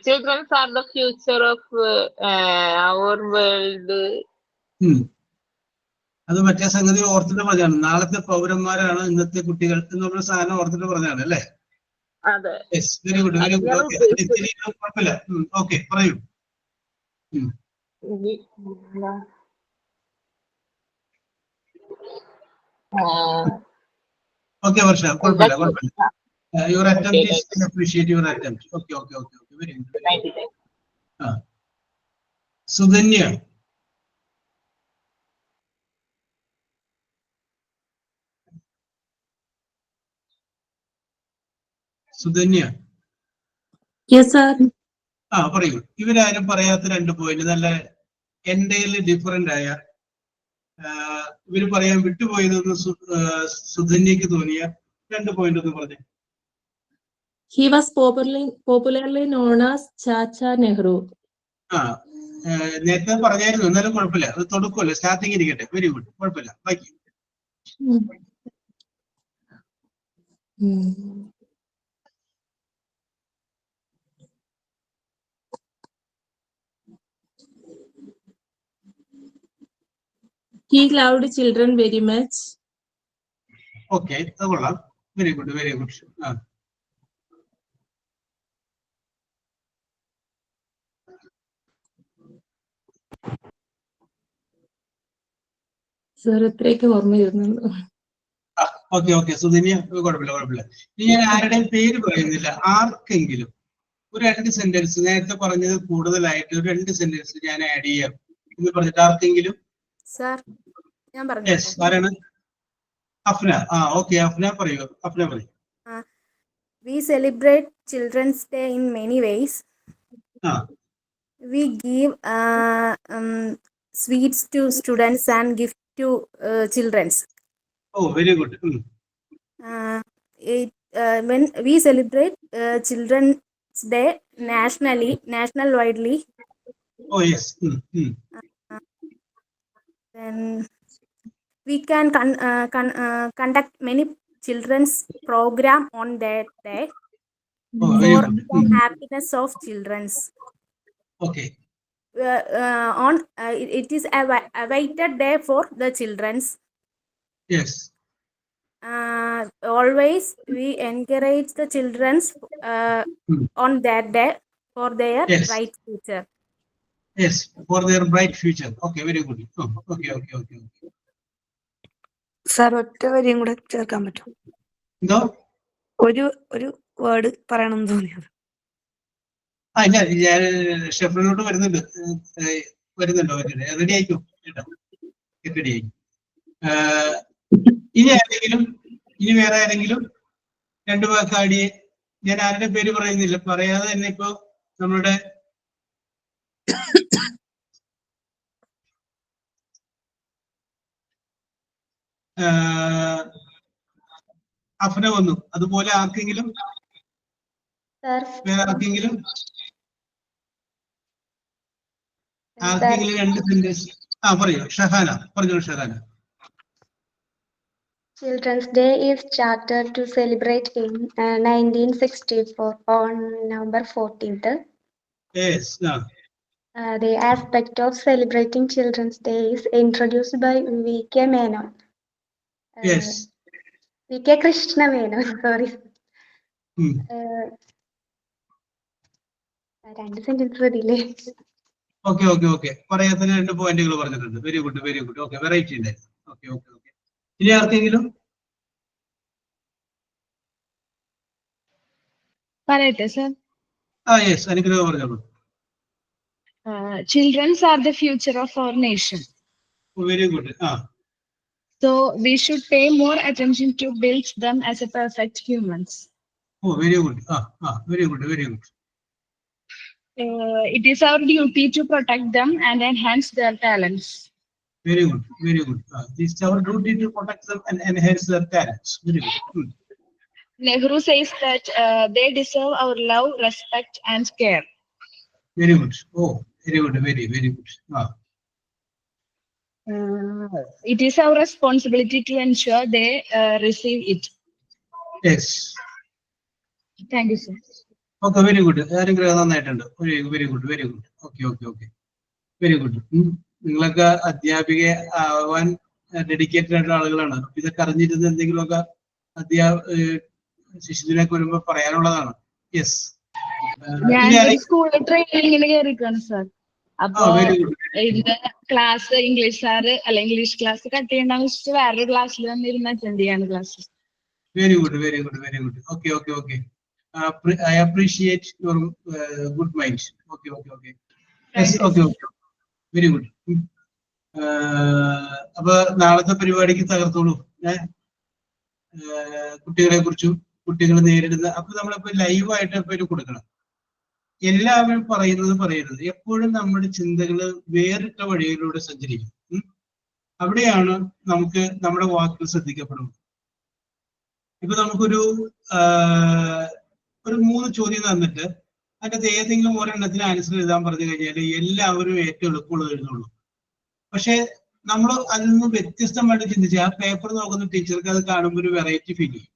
Children are the future of our world. അത് മറ്റേ സംഗതി ഓർത്തിട്ട് പറഞ്ഞാണ്. നാളത്തെ പൗരന്മാരാണ് ഇന്നത്തെ കുട്ടികൾ എന്നുള്ള സാധനം ഓർത്തിട്ട് പറഞ്ഞാണ് അല്ലേ? അതെ. Very good. കുഴപ്പമില്ല. ഓക്കെ, പറയൂ. ഓക്കെ വർഷ, കുഴപ്പമില്ല. Your attempt is, I appreciate your attempt. Okay. Very good. Sudhanya. Yes sir. പറയൂ. ഇവരാരും പറയാത്ത 2 പോയിന്റ്, നല്ല എൻറ്റയർലി ഡിഫറെന്റ് ആയ, ഇവര് പറയാൻ വിട്ടുപോയതെന്ന് സുധന്യക്ക് തോന്നിയ 2 പോയിന്റ് ഒന്ന് പറഞ്ഞേ. He was popularly known as Chacha Nehru. നേരത്തെ പറഞ്ഞായിരുന്നു, എന്നാലും കുഴപ്പമില്ല. അത് തുടക്കമല്ലേ, സ്റ്റാർട്ടിങ് ഇരിക്കട്ടെ. വെരി ഗുഡ്, കുഴപ്പമില്ല. ബാക്കി He loved children very much. Okay, അത് കൊള്ളാം. Very good, very good. Sir, അത്രയൊക്കെ ഓർമ്മ വരുന്നുള്ളൂ. ഓക്കെ ഓക്കെ, സുധന്യ, കുഴപ്പമില്ല. ഇനി ഞാൻ ആരുടെയും പേര് പറയുന്നില്ല. ആർക്കെങ്കിലും ഒരു 2 സെന്റൻസ് നേരത്തെ പറഞ്ഞത് കൂടുതലായിട്ട് ഒരു 2 സെന്റൻസ് ഞാൻ ആഡ് ചെയ്യാം എന്ന് പറഞ്ഞിട്ട് ആർക്കെങ്കിലും? സർ, ഞാൻ പറഞ്ഞു. യെസ്, ആരാണ്? അഫ്ന. ഓക്കെ, അഫ്ന പറയൂ. We celebrate Children's Day in many ways. We give sweets to students and gift to children. Oh, very good. When we celebrate Children's Day national-widely. Oh, yes. Then we can conduct many children's program on that day for the happiness of children's. Okay. It is a awaited day for the children's. Yes. Always we encourage the children's on that day for their bright future. Yes, for their bright future. Okay, very good. Okay. Sir, ഒറ്റ വരിയും കൂടെ ചേർക്കാൻ പറ്റും? എന്തോ ഒരു word പറയണമെന്ന് തോന്നിയത്. ഞാൻ ഷെഫറിലോട്ട് വരുന്നുണ്ടോ? റെഡി ആയിക്കോ കേട്ടോ, റെഡി ആയി. ഇനി വേറെ ആരെങ്കിലും 2 വാക്ക് ആടിയെ? ഞാൻ ആരുടെ പേര് പറയുന്നില്ല, പറയാതെ തന്നെ ഇപ്പൊ നമ്മളുടെ അഫ്ന വന്നു. അതുപോലെ ആർക്കെങ്കിലും വേറെ ആർക്കെങ്കിലും 2 സെന്റൻസ് പറയൂ. ഷഹാന പറഞ്ഞോളൂ. Shahana. Children's Day is chartered to celebrate in 1964 on November 14th. Yes. The aspect of celebrating Children's Day is introduced by V.K. Menon. Yes. V.K. Krishna Menon, sorry. 2 sentence മതിയില്ലേ? ഓക്കെ. പറയാത്തതിന് 2 പോയിന്റുകൾ പറഞ്ഞിട്ടുണ്ട്. Very good. ഓക്കെ, വെറൈറ്റി ഉണ്ട്. Okay. ഇനി ആർക്കെങ്കിലും? പറയട്ടെ sir? Yes, അനുഗ്രഹ പറഞ്ഞോളൂ. Children are the future of our nation. Very good. So we should pay more attention to build them as a perfect humans. Oh, very good. Very good. It is our duty to protect them and enhance their talents. Very good. It is our duty to protect them and enhance their talents. Very good. Nehru says that they deserve our love, respect, and care. Very good. Oh, very good. Very good. It is our responsibility to ensure they receive it. Yes. Thank you, sir. Okay, very good. അനുഗ്രഹം നന്നായിട്ടുണ്ട്. Very good. Okay. Very good. നിങ്ങളൊക്കെ അധ്യാപിക ആവാൻ dedicated ആയിട്ടുള്ള ആളുകളാണ്. ഇതൊക്കെ അറിഞ്ഞിരുന്ന എന്തെങ്കിലുമൊക്കെ ശിശുദിനൊക്കെ വരുമ്പോ പറയാനുള്ളതാണ്. യെസ്. ഞാൻ സ്കൂളിൽ ട്രെയിനിങ്ങിന് കയറിക്കാണ് സാർ. അപ്പൊ ഇതിന്റെ class English sir English class cut ചെയ്യണ്ടെന്ന് വെച്ചിട്ട് വേറൊരു ക്ലാസ്സിൽ വന്നിരുന്ന് അറ്റൻഡ് ചെയ്യാണ് class. Very good. Okay. I appreciate your good mind. Okay. Yes, okay. Very good. അപ്പൊ നാളത്തെ പരിപാടിക്ക് തകർത്തോളൂ. കുട്ടികളെ കുറിച്ചും കുട്ടികൾ നേരിടുന്ന അപ്പൊ നമ്മളിപ്പോ ലൈവായിട്ട് ഇപ്പൊ കൊടുക്കണം. എല്ലാവരും പറയരുത്. എപ്പോഴും നമ്മുടെ ചിന്തകള് വേറിട്ട വഴിയിലൂടെ സഞ്ചരിക്കും. അവിടെയാണ് നമുക്ക് നമ്മുടെ വാക്കുകൾ ശ്രദ്ധിക്കപ്പെടുന്നത്. ഇപ്പൊ നമുക്കൊരു 3 ചോദ്യം തന്നിട്ട് അതിനകത്ത് ഏതെങ്കിലും ഒരെണ്ണത്തിന് ആൻസർ എഴുതാൻ പറഞ്ഞു കഴിഞ്ഞാൽ എല്ലാവരും ഏറ്റവും എളുപ്പമുള്ളത് എഴുതുള്ളൂ. പക്ഷെ നമ്മൾ അതിൽ നിന്ന് വ്യത്യസ്തമായിട്ട് ചിന്തിച്ച് ആ പേപ്പർ നോക്കുന്ന ടീച്ചർക്ക് അത് കാണുമ്പോൾ ഒരു വെറൈറ്റി ഫീൽ ചെയ്യും.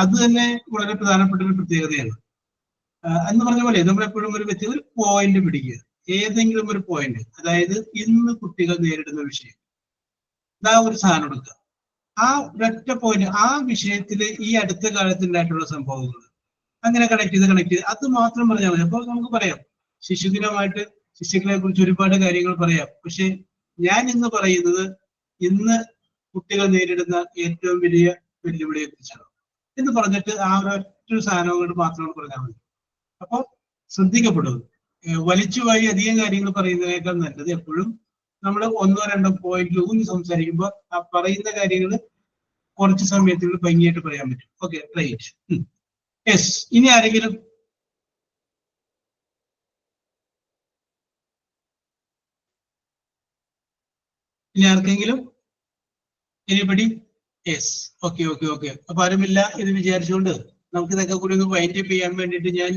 അത് തന്നെ വളരെ പ്രധാനപ്പെട്ട ഒരു പ്രത്യേകതയാണ്. എന്ന് പറഞ്ഞ പോലെ നമ്മൾ എപ്പോഴും ഒരു പോയിന്റ് പിടിക്കുക, ഏതെങ്കിലും ഒരു പോയിന്റ്, അതായത് ഇന്ന് കുട്ടികൾ നേരിടുന്ന വിഷയം, ഇതാ ഒരു സാധനം എടുക്കുക, ആ ഒരൊറ്റ പോയിന്റ്, ആ വിഷയത്തിൽ ഈ അടുത്ത കാലത്തുണ്ടായിട്ടുള്ള സംഭവങ്ങൾ അങ്ങനെ കണക്ട് ചെയ്ത് അത് മാത്രം പറഞ്ഞാൽ മതി. അപ്പോൾ നമുക്ക് പറയാം ശിശുദിനമായിട്ട് ശിശുക്കളെ കുറിച്ച് ഒരുപാട് കാര്യങ്ങൾ പറയാം. പക്ഷെ ഞാൻ ഇന്ന് പറയുന്നത് ഇന്ന് കുട്ടികൾ നേരിടുന്ന ഏറ്റവും വലിയ വെല്ലുവിളിയെ കുറിച്ചാണ് എന്ന് പറഞ്ഞിട്ട് ആ ഒരൊറ്റ സാധനം കൊണ്ട് മാത്രമാണ് പറഞ്ഞാൽ മതി. അപ്പോൾ ശ്രദ്ധിക്കപ്പെടും. വലിച്ചുവായി അധികം കാര്യങ്ങൾ പറയുന്നതിനേക്കാൾ നല്ലത് എപ്പോഴും നമ്മൾ 1-2 പോയിന്റ് ഊന്നി സംസാരിക്കുമ്പോൾ ആ പറയുന്ന കാര്യങ്ങൾ കുറച്ച് സമയത്തിൽ ഭംഗിയായിട്ട് പറയാൻ പറ്റും. Okay, right. യെസ്, ഇനി ആരെങ്കിലും? ഇനി ആർക്കെങ്കിലും? എനിബഡി? Yes, okay. അപ്പൊ ആരുമില്ല എന്ന് വിചാരിച്ചുകൊണ്ട് നമുക്ക് ഇതൊക്കെ കൂടി ഒന്ന് വൈൻഡ് അപ്പ് ചെയ്യാൻ വേണ്ടിയിട്ട് ഞാൻ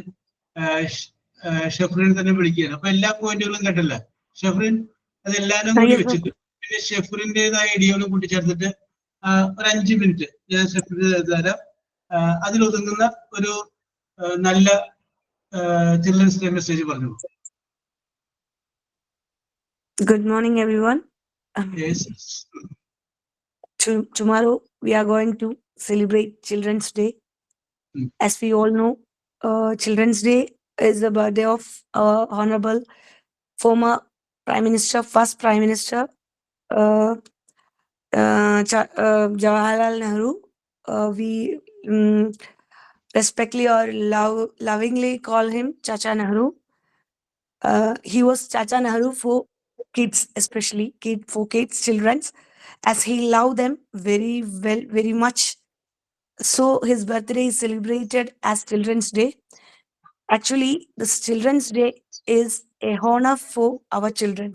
ഷെഫ്രിൻ തന്നെ വിളിക്കുകയാണ്. അപ്പൊ എല്ലാ പോയിന്റുകളും കേട്ടല്ല ഷെഫ്രിൻ? അതെല്ലാരും കൂടി വെച്ചിട്ട് പിന്നെ ഷെഫ്രിൻ്റെതായ ഐഡിയകളും കൂട്ടിച്ചേർത്തിട്ട് ഒരു 5 മിനിറ്റ് ഞാൻ ഷെഫ്രിന് തരാം. അതിലൊതുങ്ങുന്ന ഒരു നല്ല ചിൽഡ്രൻസ് ഡേ മെസ്സേജ് പറഞ്ഞു. Good morning, everyone. Yes. Tomorrow we are going to celebrate Children's Day. As we all know, Children's Day is the birthday of our honorable former Prime Minister, first Prime Minister, Jawaharlal Nehru. We respectfully or lovingly call him Chacha Nehru. He was Chacha Nehru for kids, especially for kids, children, as he loved them very well, very much. So his birthday is celebrated as Children's Day. Actually, this Children's Day is a honor for our children.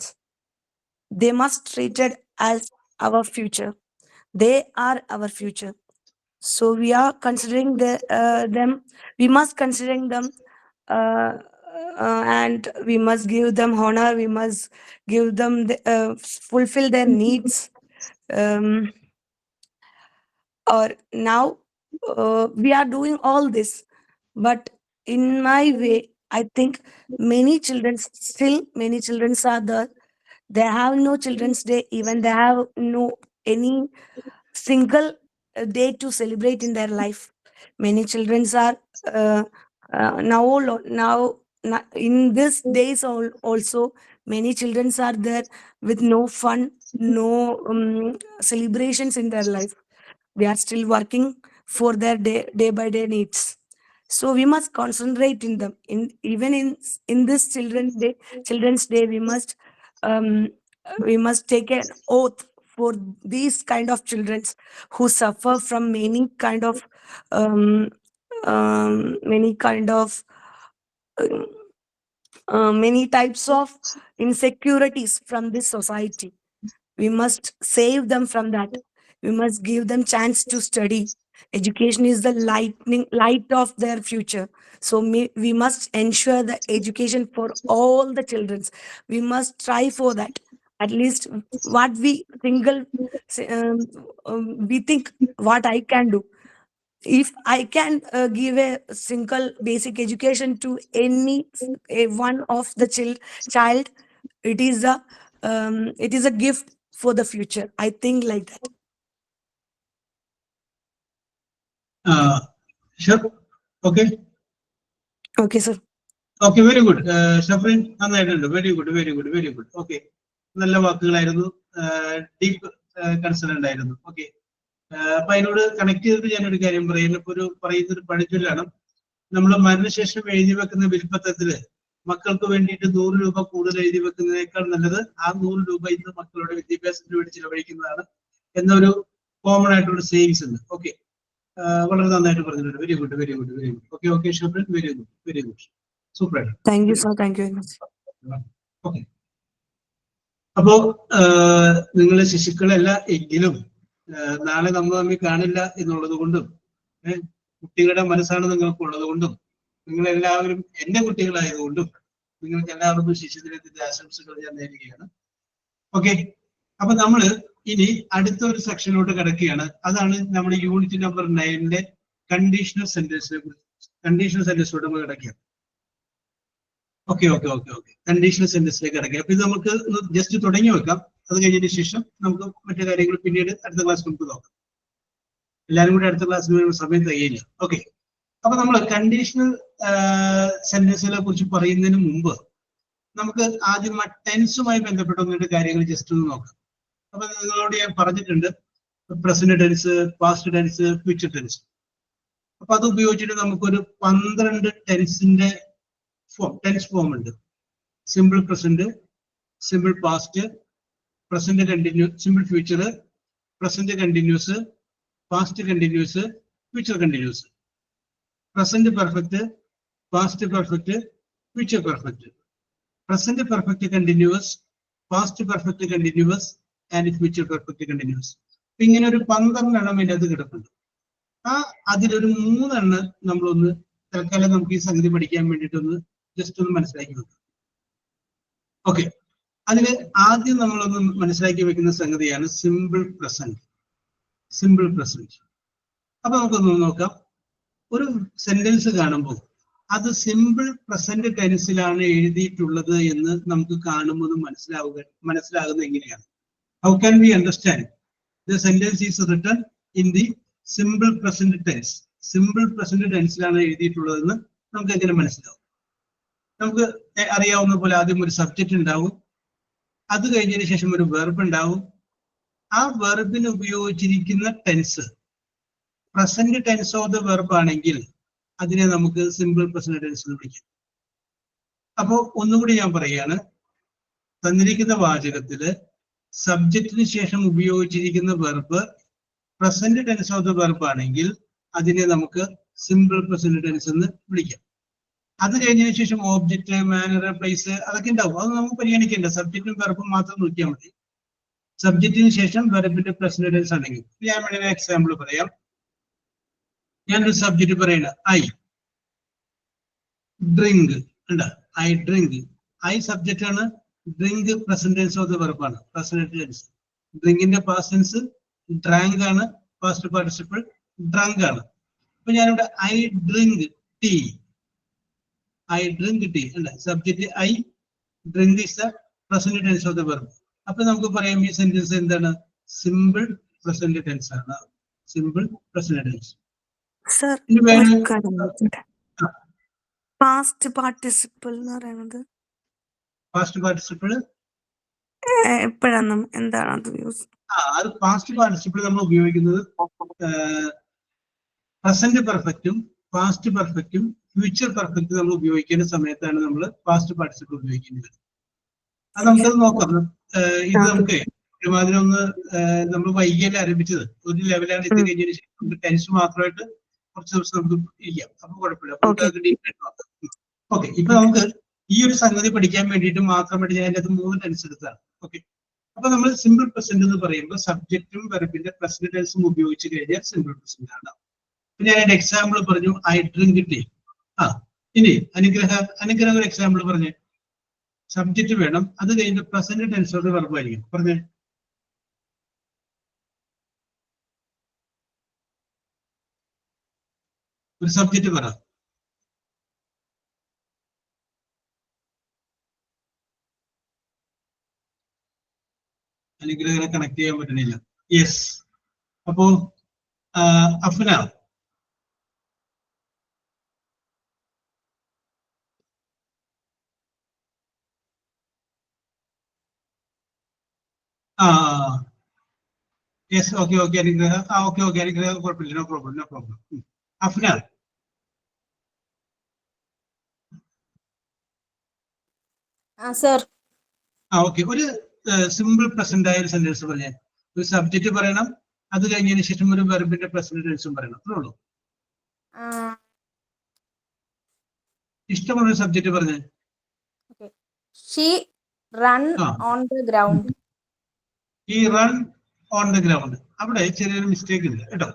They must be treated as our future. They are our future. So we are considering them. We must considering them, and we must give them honor. We must give them fulfill their needs. Or now we are doing all this, but in my way, I think many children are there. They have no Children's Day, even they have no any single day to celebrate in their life. Many children are now in these days also many children are there with no fun, no celebrations in their life. They are still working for their day by day needs. So we must concentrate in them. Even in this Children's Day, we must take an oath for these kind of children who suffer from many types of insecurities from this society. We must save them from that. We must give them chance to study. Education is the light of their future. So we must ensure the education for all the children. We must try for that. At least what we think what I can do. If I can give a single basic education to any one of the child, it is a gift for the future. I think like that. Sure. Okay. Okay, sir. Okay, very good. Shafrin, നന്നായിട്ടുണ്ട്. Very good. Okay. നല്ല വാക്കുകളായിരുന്നു. Deep concern ഉണ്ടായിരുന്നു. Okay. അപ്പൊ അതിനോട് connect ചെയ്തിട്ട് ഞാനൊരു കാര്യം പറയുന്നൊരു പഴഞ്ചൊല്ലാണ്. നമ്മൾ മരണശേഷം എഴുതി വെക്കുന്ന വിൽപ്പത്രത്തില് മക്കൾക്ക് വേണ്ടിയിട്ട് 100 രൂപ കൂടുതൽ എഴുതി വെക്കുന്നതിനേക്കാൾ നല്ലത് ആ 100 രൂപ ഇന്ന് മക്കളുടെ വിദ്യാഭ്യാസത്തിന് വേണ്ടി ചിലവഴിക്കുന്നതാണ് എന്നൊരു കോമൺ ആയിട്ടുള്ള സേവിങ്സ് ഉണ്ട്. ഓക്കെ, വളരെ നന്നായിട്ട് പറഞ്ഞിട്ടുണ്ട്. Very good. Okay Shafrin, very good, super ആയിട്ട്. Thank you sir, thank you very much. Okay, അപ്പോ നിങ്ങളെ ശിശുക്കളല്ല എങ്കിലും നാളെ നമ്മൾ തമ്മിൽ കാണില്ല എന്നുള്ളത് കൊണ്ടും കുട്ടികളുടെ മനസ്സാണ് നിങ്ങൾക്കുള്ളത് കൊണ്ടും നിങ്ങളെല്ലാവരും എന്റെ കുട്ടികളായതുകൊണ്ടും നിങ്ങൾക്ക് എല്ലാവർക്കും ശിശുദിനത്തിന്റെ ആശംസകൾ ഞാൻ നേരുകയാണ്. ഓക്കെ, അപ്പൊ നമ്മള് ഇനി അടുത്ത ഒരു സെക്ഷനിലോട്ട് കിടക്കുകയാണ്. അതാണ് നമ്മുടെ യൂണിറ്റ് നമ്പർ 9-ലെ കണ്ടീഷണൽ സെന്റൻസിലോട്ട് നമ്മൾ കിടക്കുകയാണ്. Okay okay okay okay conditional സെന്റൻസിലേക്ക് കിടക്കുക. അപ്പൊ ഇത് നമുക്ക് ജസ്റ്റ് തുടങ്ങി വെക്കാം. അത് കഴിഞ്ഞതിന് ശേഷം നമുക്ക് മറ്റു കാര്യങ്ങൾ പിന്നീട് അടുത്ത ക്ലാസ് നമുക്ക് നോക്കാം. എല്ലാവരും കൂടി അടുത്ത ക്ലാസ്സിൽ സമയം തികയില്ല. ഓക്കെ, അപ്പൊ നമ്മൾ കണ്ടീഷണൽ സെന്റൻസുകളെ കുറിച്ച് പറയുന്നതിന് മുമ്പ് നമുക്ക് ആദ്യം ആ ടെൻസുമായി ബന്ധപ്പെട്ട ഒന്നിട്ട് കാര്യങ്ങൾ ജസ്റ്റ് ഒന്ന് നോക്കാം. അപ്പൊ നിങ്ങളോട് ഞാൻ പറഞ്ഞിട്ടുണ്ട് present tense, past tense, future tense. അപ്പൊ അത് ഉപയോഗിച്ചിട്ട് നമുക്കൊരു 12 ടെൻസിന്റെ ടെൻസ് ഫോം ഉണ്ട്. Simple present, simple past, present continue, simple future, present continuous, past continuous, future continuous, present perfect, past perfect, future perfect, present perfect continuous, past perfect continuous and future perfect continuous. ഇങ്ങനെ ഒരു 12 എണ്ണം ഇതിനകത്ത് കിടപ്പുണ്ട്. അതിലൊരു 3 എണ്ണം നമ്മളൊന്ന് തൽക്കാലം നമുക്ക് ഈ സംഗതി പഠിക്കാൻ വേണ്ടിയിട്ടൊന്ന് ജസ്റ്റ് ഒന്ന് മനസ്സിലാക്കി വെക്കാം. ഓക്കെ, അതില് ആദ്യം നമ്മളൊന്ന് മനസ്സിലാക്കി വെക്കുന്ന സംഗതിയാണ് സിമ്പിൾ പ്രസന്റ്. Simple present. അപ്പൊ നമുക്കൊന്ന് നോക്കാം. ഒരു സെന്റൻസ് കാണുമ്പോൾ അത് സിമ്പിൾ പ്രസന്റ് ടെൻസിലാണ് എഴുതിയിട്ടുള്ളത് എന്ന് നമുക്ക് കാണുമ്പോൾ മനസ്സിലാകുന്നത് എങ്ങനെയാണ്? How can we understand the sentence is written in the simple present tense? Simple present ടെൻസിലാണ് എഴുതിയിട്ടുള്ളതെന്ന് നമുക്ക് എങ്ങനെ മനസ്സിലാവും? നമുക്ക് അറിയാവുന്ന പോലെ ആദ്യം ഒരു സബ്ജക്റ്റ് ഉണ്ടാവും, അത് കഴിഞ്ഞതിന് ശേഷം ഒരു വെർബ് ഉണ്ടാവും. ആ വെർബിന് ഉപയോഗിച്ചിരിക്കുന്ന tense present tense of the verb ആണെങ്കിൽ അതിനെ നമുക്ക് സിമ്പിൾ പ്രസന്റ് ടെൻസ് എന്ന് വിളിക്കാം. അപ്പോ ഒന്നുകൂടി ഞാൻ പറയാണ്, തന്നിരിക്കുന്ന വാചകത്തില് സബ്ജക്റ്റിന് ശേഷം ഉപയോഗിച്ചിരിക്കുന്ന verb present tense of the verb ആണെങ്കിൽ അതിനെ നമുക്ക് സിമ്പിൾ പ്രസന്റ് ടെൻസ് എന്ന് വിളിക്കാം. അത് കഴിഞ്ഞതിന് ശേഷം ഓബ്ജക്റ്റ്, മാനർ, പ്ലേസ് അതൊക്കെ ഉണ്ടാവും. അത് നമുക്ക് പരിഗണിക്കേണ്ട. സബ്ജക്റ്റും വെർബും മാത്രം നോക്കിയാൽ മതി. സബ്ജക്റ്റിന് ശേഷം വെർബിന്റെ പ്രസന്റ് ടെൻസ് ആണെങ്കിൽ ഞാൻ വേണമെങ്കിൽ എക്സാമ്പിൾ പറയാം. ഞാനൊരു സബ്ജക്റ്റ് പറയണ ഐ ഡ്രിങ്ക് ഉണ്ട്. I drink. ഐ സബ്ജക്റ്റ് ആണ്, drink present tense of the verb ആണ്, പ്രസന്റ് ടെൻസ്. ഡ്രിങ്കിന്റെ പാസ്റ്റ് ടെൻസ് ഡ്രാങ്ക് ആണ്, പാസ്റ്റ് പാർട്ടിസിപ്പിൾ ഡ്രങ്ക് ആണ്. അപ്പൊ ഞാനിവിടെ I drink tea. I drink tea അല്ല, subject I, drink is the present tense of the verb. അപ്പൊ നമുക്ക് പറയാം ഈ സെന്റൻസ് എന്താണ്? സിമ്പിൾ പ്രസന്റ് ടെൻസ് ആണ്. Simple present tense. Sir, past participle എന്ന് പറയുന്നത് പാസ്റ്റ് പാർട്ടിസിപ്പിൾ എപ്പോഴാണ്, എന്താണ് അത് യൂസ്? അത് പാസ്റ്റ് പാർട്ടിസിപ്പിൾ നമ്മൾ ഉപയോഗിക്കുന്നത് പ്രസന്റ് പെർഫെക്റ്റും പാസ്റ്റ് പെർഫെക്റ്റും ഫ്യൂച്ചർ പെർഫെക്റ്റ് നമ്മൾ ഉപയോഗിക്കുന്ന സമയത്താണ് നമ്മൾ പാസ്റ്റ് പാർട്ടിസിപ്പിൾ ഉപയോഗിക്കുന്നത്. അത് നമുക്കത് നോക്കാം. ഇത് നമുക്ക് ഒരുമാതിരി ഒന്ന് നമ്മൾ വൈകിയല്ലേ ആരംഭിച്ചത്, ഒരു ലെവലാണ് എത്തി കഴിഞ്ഞതിന് ശേഷം ടെൻസ് മാത്രമായിട്ട് കുറച്ച് ദിവസം നമുക്ക് ഇരിക്കാം. അപ്പൊ കുഴപ്പമില്ല. ഓക്കെ, ഇപ്പൊ നമുക്ക് ഈ ഒരു സംഗതി പഠിക്കാൻ വേണ്ടിയിട്ട് മാത്രമായിട്ട് ഞാൻ അതിനകത്ത് 3 ടെൻസ് എടുത്താണ്. ഓക്കെ, അപ്പൊ നമ്മൾ സിമ്പിൾ പ്രസന്റ് എന്ന് പറയുമ്പോൾ സബ്ജക്റ്റും വെർബിന്റെ പ്രസന്റ് ടെൻസും ഉപയോഗിച്ച് കഴിഞ്ഞാൽ സിമ്പിൾ പ്രസന്റ് ആണ്. ഞാൻ ഒരു എക്സാമ്പിൾ പറഞ്ഞു, ഐ ഡ്രിങ്ക് ടീ. ഇനി അനുഗ്രഹ ഒരു എക്സാമ്പിൾ പറഞ്ഞേ. സബ്ജക്റ്റ് വേണം, അത് കഴിഞ്ഞ് പ്രസന്റ് ടെൻസോട് വെർബ് ആയിരിക്കും. പറഞ്ഞേ. ഒരു സബ്ജക്റ്റ് പറ. അനുഗ്രഹനെ കണക്ട് ചെയ്യാൻ പറ്റണില്ല. യെസ്, അപ്പോ Afna, yes, okay okay Anugraha, okay okay Anugraha, കുഴപ്പമില്ല, no problem no problem. Afna, sir. Okay, ഒരു സിമ്പിൾ പ്രസന്റ് ആയ ഒരു സെന്റൻസ് പറഞ്ഞേ. ഒരു സബ്ജക്റ്റ് പറയണം, അത് കഴിഞ്ഞതിന് ശേഷം ഒരു വെർബിന്റെ പ്രസന്റ് ടെൻസും പറയണം. അത്രേ ഉള്ളൂ. ഇഷ്ടമുള്ള സബ്ജക്റ്റ് പറഞ്ഞേ. She run on the ground. He run on the ground. അവിടെ ചെറിയൊരു മിസ്റ്റേക്ക് ഉണ്ട് കേട്ടോ.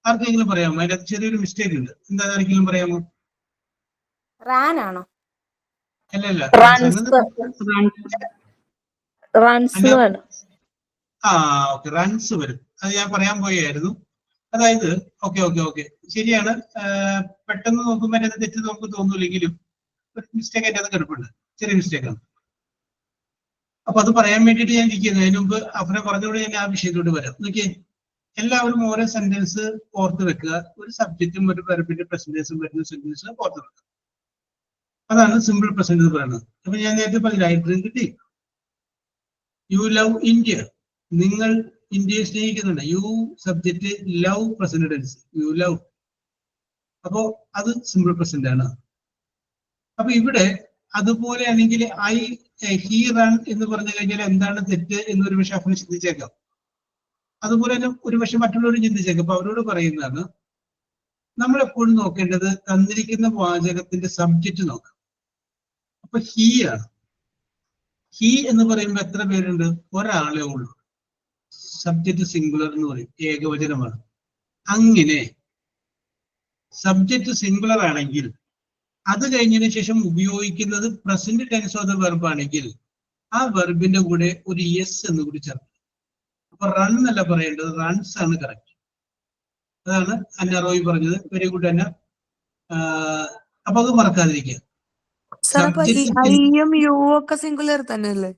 ആർക്കെങ്കിലും പറയാമോ? അതിനകത്ത് ചെറിയൊരു മിസ്റ്റേക്ക് ഉണ്ട്. എന്താ, ആർക്കെങ്കിലും പറയാമോ? റാൻ ആണോ? അല്ലല്ല, റൺസ് വേണം. ഓക്കെ, റൺസ് വരും. അത് ഞാൻ പറയാൻ പോയായിരുന്നു. അതായത് ഓക്കെ ശരിയാണ്. പെട്ടെന്ന് നോക്കുമ്പോൾ അതിനകത്ത് തെറ്റ് നമുക്ക് തോന്നില്ലെങ്കിലും ഒരു മിസ്റ്റേക്ക് അതിൻ്റെ അത് കിടപ്പുണ്ട്, ചെറിയ മിസ്റ്റേക്കാണ്. അപ്പൊ അത് പറയാൻ വേണ്ടിയിട്ട് ഞാൻ ഇരിക്കുന്നത്. അതിന് മുമ്പ് അവരെ പറഞ്ഞുകൊണ്ട് ഞാൻ ആ വിഷയത്തോട് വരാം. നോക്കിയേ, എല്ലാവരും ഓരോ സെന്റൻസ് ഓർത്ത് വെക്കുക. ഒരു സബ്ജക്റ്റും ഒരു വെർബിന്റെ പ്രസന്റേഴ്സും വരുന്ന സെന്റൻസ് ഓർത്ത് വെക്കുക. അതാണ് സിമ്പിൾ പ്രസന്റ് എന്ന് പറയുന്നത്. അപ്പൊ ഞാൻ നേരത്തെ പറഞ്ഞില്ല, I drink tea. You love India, നിങ്ങൾ ഇന്ത്യയെ സ്നേഹിക്കുന്നുണ്ട്. You subject, love present tense, you love. അപ്പോ അത് സിമ്പിൾ പ്രസന്റ് ആണ്. അപ്പൊ ഇവിടെ അതുപോലെയാണെങ്കിൽ ഹി റൺ എന്ന് പറഞ്ഞു കഴിഞ്ഞാൽ എന്താണ് തെറ്റ് എന്നൊരു പക്ഷെ അവന് ചിന്തിച്ചേക്കാം. അതുപോലെ തന്നെ ഒരു പക്ഷെ മറ്റുള്ളവർ ചിന്തിച്ചേക്കാം. അപ്പൊ അവരോട് പറയുന്നതാണ്, നമ്മൾ എപ്പോഴും നോക്കേണ്ടത് തന്നിരിക്കുന്ന വാചകത്തിന്റെ സബ്ജക്റ്റ് നോക്കാം. അപ്പൊ ഹി ആണ്. ഹി എന്ന് പറയുമ്പോൾ എത്ര പേരുണ്ട്? ഒരാളെ ഉള്ളൂ. സബ്ജക്റ്റ് സിംഗുലർ എന്ന് പറയും, ഏകവചനമാണ്. അങ്ങനെ സബ്ജക്റ്റ് സിംഗുലർ ആണെങ്കിൽ അത് കഴിഞ്ഞതിന് ശേഷം ഉപയോഗിക്കുന്നത് present tense of the verb ആണെങ്കിൽ ആ വെർബിന്റെ കൂടെ ഒരു യെസ് എന്ന് കൂടി ചേർക്കും. അപ്പൊ റൺ എന്നല്ല പറയേണ്ടത്, റൺസ് ആണ് കറക്റ്റ്. അതാണ് അന്ന റോയി പറഞ്ഞത്. വെരി ഗുഡ് അന്ന. അപ്പൊ അത് മറക്കാതിരിക്കുക. സിംഗുലർ തന്നെയല്ലേ?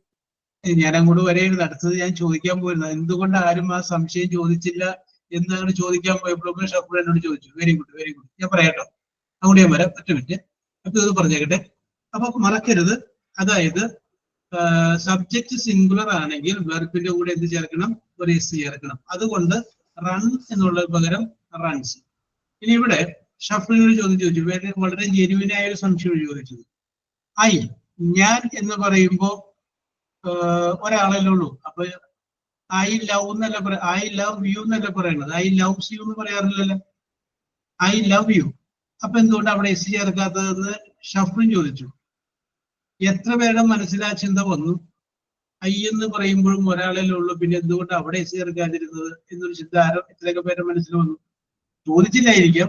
ഞാൻ അങ്ങോട്ട് വരെയായിരുന്നു. അടുത്തത് ഞാൻ ചോദിക്കാൻ പോയിരുന്നത്, എന്തുകൊണ്ട് ആരും ആ സംശയം ചോദിച്ചില്ല എന്നാണ് ചോദിക്കാൻ പോയപ്പോഴൊക്കെ ഷഫർ എന്നോട് ചോദിച്ചു. Very good. ഞാൻ പറയാട്ടോ, അങ്ങോട്ട് ഞാൻ വരാം. ഒറ്റ മിനിറ്റ്. അപ്പൊ ഇത് പറഞ്ഞേക്കട്ടെ. അപ്പൊ മറക്കരുത്. അതായത് സബ്ജക്റ്റ് സിംഗുലർ ആണെങ്കിൽ വെർബിന്റെ കൂടെ എന്ത് ചേർക്കണം? ഒരു എസ് ചേർക്കണം. അതുകൊണ്ട് റൺ എന്നുള്ള പകരം റൺസ്. ഇനി ഇവിടെ ഷഫറിനൊരു ചോദ്യം ചോദിച്ചു, വളരെ ജെന്യുവിനായ ഒരു സംശയം ചോദിച്ചത്. ഞാൻ എന്ന് പറയുമ്പോ ഒരാളല്ലേ ഉള്ളൂ. അപ്പൊ ഐ ലവ് എന്നല്ല പറയാ, ഐ ലവ് യു എന്നല്ല പറയുന്നത്. ഐ ലവ്സ് യു എന്ന് പറയാറില്ലല്ലോ, ഐ ലവ് യു. അപ്പൊ എന്തുകൊണ്ട് അവിടെ എസ് ചേർക്കാത്തതെന്ന് ഷഫറിൻ ചോദിച്ചു. എത്ര പേരുടെ മനസ്സിലാ ചിന്ത വന്നു? ഐ എന്ന് പറയുമ്പോഴും ഒരാളല്ലേ ഉള്ളൂ, പിന്നെ എന്തുകൊണ്ട് അവിടെ എസ് ചേർക്കാതിരുന്നത് എന്നൊരു ചിന്ത എത്രയൊക്കെ പേരുടെ മനസ്സിൽ വന്നു? ചോദിച്ചില്ലായിരിക്കാം.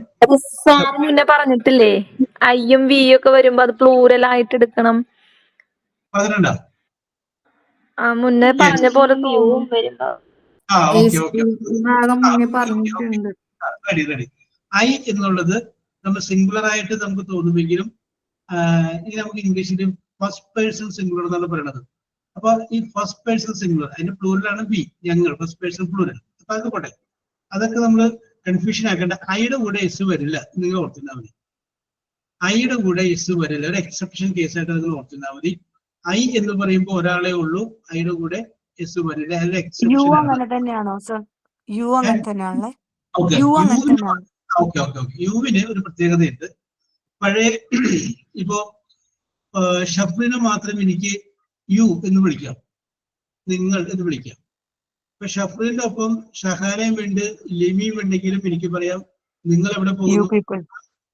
സാർ മുന്നേ പറഞ്ഞിട്ടില്ലേ, ഐയും വി ഒക്കെ വരുമ്പോ അത് പ്ലൂറൽ ആയിട്ട് എടുക്കണം. പറഞ്ഞിട്ടുണ്ടോ? മുന്നേ പറഞ്ഞ പോലെ റെഡി. ഐ എന്നുള്ളത് നമ്മൾ സിംഗുലർ ആയിട്ട് നമുക്ക് തോന്നുമെങ്കിലും ഇനി നമുക്ക് ഇംഗ്ലീഷിൽ ഫസ്റ്റ് പേഴ്സൺ സിംഗുലർ എന്നാണ് പറയുന്നത്. അപ്പൊ ഈ ഫസ്റ്റ് പേഴ്സൺ സിംഗുലർ അതിന്റെ പ്ലൂരലാണ് വി, ഞങ്ങൾ. First person plural. അപ്പൊ അത് പോട്ടെ, അതൊക്കെ നമ്മൾ കൺഫ്യൂഷൻ ആക്കേണ്ട. ഐയുടെ കൂടെ എസ് വരില്ല, നിങ്ങൾ ഓർത്തിരുന്നാൽ മതി. ഐയുടെ കൂടെ എസ് വരില്ല, ഒരു എക്സെപ്ഷൻ കേസായിട്ട് നിങ്ങൾ ഓർത്തിരുന്നാൽ മതി. ഐ എന്ന് പറയുമ്പോൾ ഒരാളെ ഉള്ളൂ, ഐയുടെ കൂടെ എസ് വരില്ല. അതിന്റെ എക്സെപ്ഷൻ യുവിന് ഒരു പ്രത്യേകതയുണ്ട്. പഴയ ഇപ്പോ ഷഫ്രിനെ മാത്രം എനിക്ക് യു എന്ന് വിളിക്കാം, നിങ്ങൾ എന്ന് വിളിക്കാം. ഇപ്പൊ ഷഫ്രിന്റെ ഒപ്പം ഷഹാനയും ഉണ്ട്, ലിമിയും ഉണ്ടെങ്കിലും എനിക്ക് പറയാം നിങ്ങൾ എവിടെ പോകുന്നു.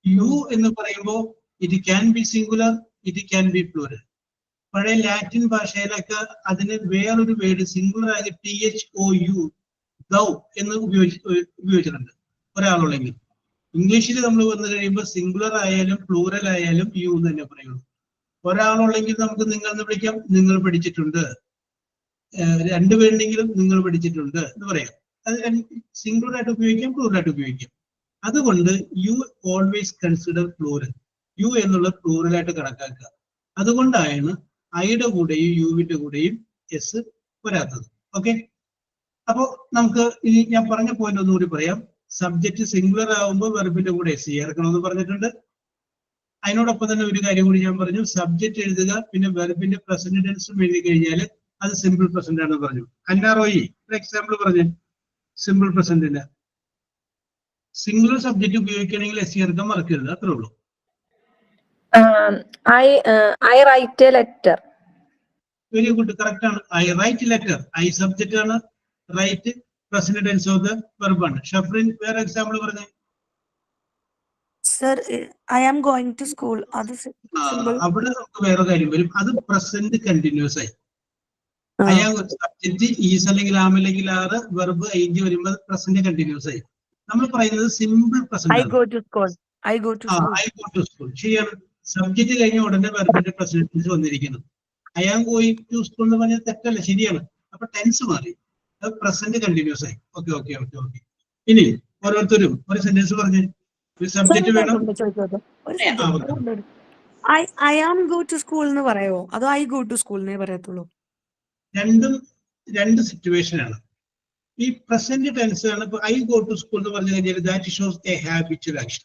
യു എന്ന് പറയുമ്പോൾ it can be singular, it can be plural. പഴയ ലാറ്റിൻ ഭാഷയിലൊക്കെ അതിന് വേറൊരു വേർഡ് സിംഗുലർ ആയി THOU ദൗ എന്ന് ഉപയോഗിച്ചിട്ടുണ്ട് ഒരാളുള്ളെങ്കിൽ. ഇംഗ്ലീഷിൽ നമ്മൾ വന്നു കഴിയുമ്പോൾ സിംഗുലർ ആയാലും പ്ലൂറൽ ആയാലും യു എന്ന് തന്നെ പറയുള്ളൂ. ഒരാളുള്ളെങ്കിൽ നമുക്ക് നിങ്ങൾ എന്ന് വിളിക്കാം, നിങ്ങൾ പഠിച്ചിട്ടുണ്ട്. രണ്ടുപേരുണ്ടെങ്കിലും നിങ്ങൾ പഠിച്ചിട്ടുണ്ട് എന്ന് പറയാം. അത് സിംഗുലർ ആയിട്ട് ഉപയോഗിക്കാം, പ്ലൂറൽ ആയിട്ട് ഉപയോഗിക്കാം. അതുകൊണ്ട് you always consider plural. You എന്നുള്ള പ്ലൂറൽ ആയിട്ട് കണക്കാക്കുക. അതുകൊണ്ടാണ് ഐയുടെ കൂടെയും യുവിന്റെ കൂടെയും എസ് വരാത്തത്. ഓക്കെ, അപ്പോ നമുക്ക് ഇനി ഞാൻ പറഞ്ഞ പോയിന്റ് ഒന്നുകൂടി പറയാം. സബ്ജക്റ്റ് സിംഗുലർ ആവുമ്പോൾ വെർബിന്റെ കൂടെ എസ് ചേർക്കണമെന്ന് പറഞ്ഞിട്ടുണ്ട്. അതിനോടൊപ്പം തന്നെ ഒരു കാര്യം കൂടി ഞാൻ പറഞ്ഞു, സബ്ജക്റ്റ് എഴുതുക, പിന്നെ വെർബിന്റെ പ്രസന്റ് ടെൻസും എഴുതി കഴിഞ്ഞാൽ അത് സിമ്പിൾ പ്രസന്റ് ആണെന്ന് പറഞ്ഞു. അന്നാറോയി ഒരു എക്സാമ്പിൾ പറഞ്ഞു. സിമ്പിൾ പ്രസന്റിന് സിംഗുലർ സബ്ജക്റ്റ് ഉപയോഗിക്കണമെങ്കിൽ എസ് ചേർക്കാൻ മറക്കരുത്, അത്രേ ഉള്ളൂ. I write a letter. Very good, correct ആണ്. I write letter. I subject ആണ്, write present tense of the verb ആണ്. ഷഫ്രിൻ വേറെ എക്സാമ്പിൾ പറഞ്ഞേ. Sir, I am going to school. അത് അവിടെ നമുക്ക് വേറെ കാര്യം വരും, അത് പ്രസന്റ് കണ്ടിന്യൂസ് ആയി. ഐ ആം സബ്ജക്റ്റ് ഈസ് അല്ലെങ്കിൽ ആം അല്ലെങ്കിൽ ആറ്, വെർബ് ഐഞ്ച് വരുമ്പോൾ പ്രസന്റ് കണ്ടിന്യൂസ് ആയി. നമ്മൾ പറയുന്നത് simple present. I go to school. I go to school. ശരിയാണ്. സബ്ജക്റ്റ് കഴിഞ്ഞ ഉടനെ വെർബിന്റെ പ്രസന്റ് ടെൻസ് വന്നിരിക്കുന്നു. I am going to school എന്ന് പറഞ്ഞാൽ തെറ്റല്ല, ശരിയാണ്. അപ്പൊ ടെൻസ് മാറി, അത് പ്രസന്റ് കണ്ടിന്യൂസ് ആയി. Okay okay okay okay. ഇനി ഓരോരുത്തരും ഒരു സെന്റൻസ് പറഞ്ഞ്, ഒരു സബ്ജക്ട് വേണം. I am go to school എന്ന് പറയോ അതോ ഐ ഗോ ടു സ്കൂൾ എന്നേ പറയത്തുള്ളൂ? രണ്ടും രണ്ട് സിറ്റുവേഷൻ ആണ്. ഈ പ്രസന്റ് ടെൻസ് ആണ്. ഇപ്പൊ ഐ ഗോ ടു സ്കൂൾ എന്ന് പറഞ്ഞു കഴിഞ്ഞാൽ that shows a habitual action.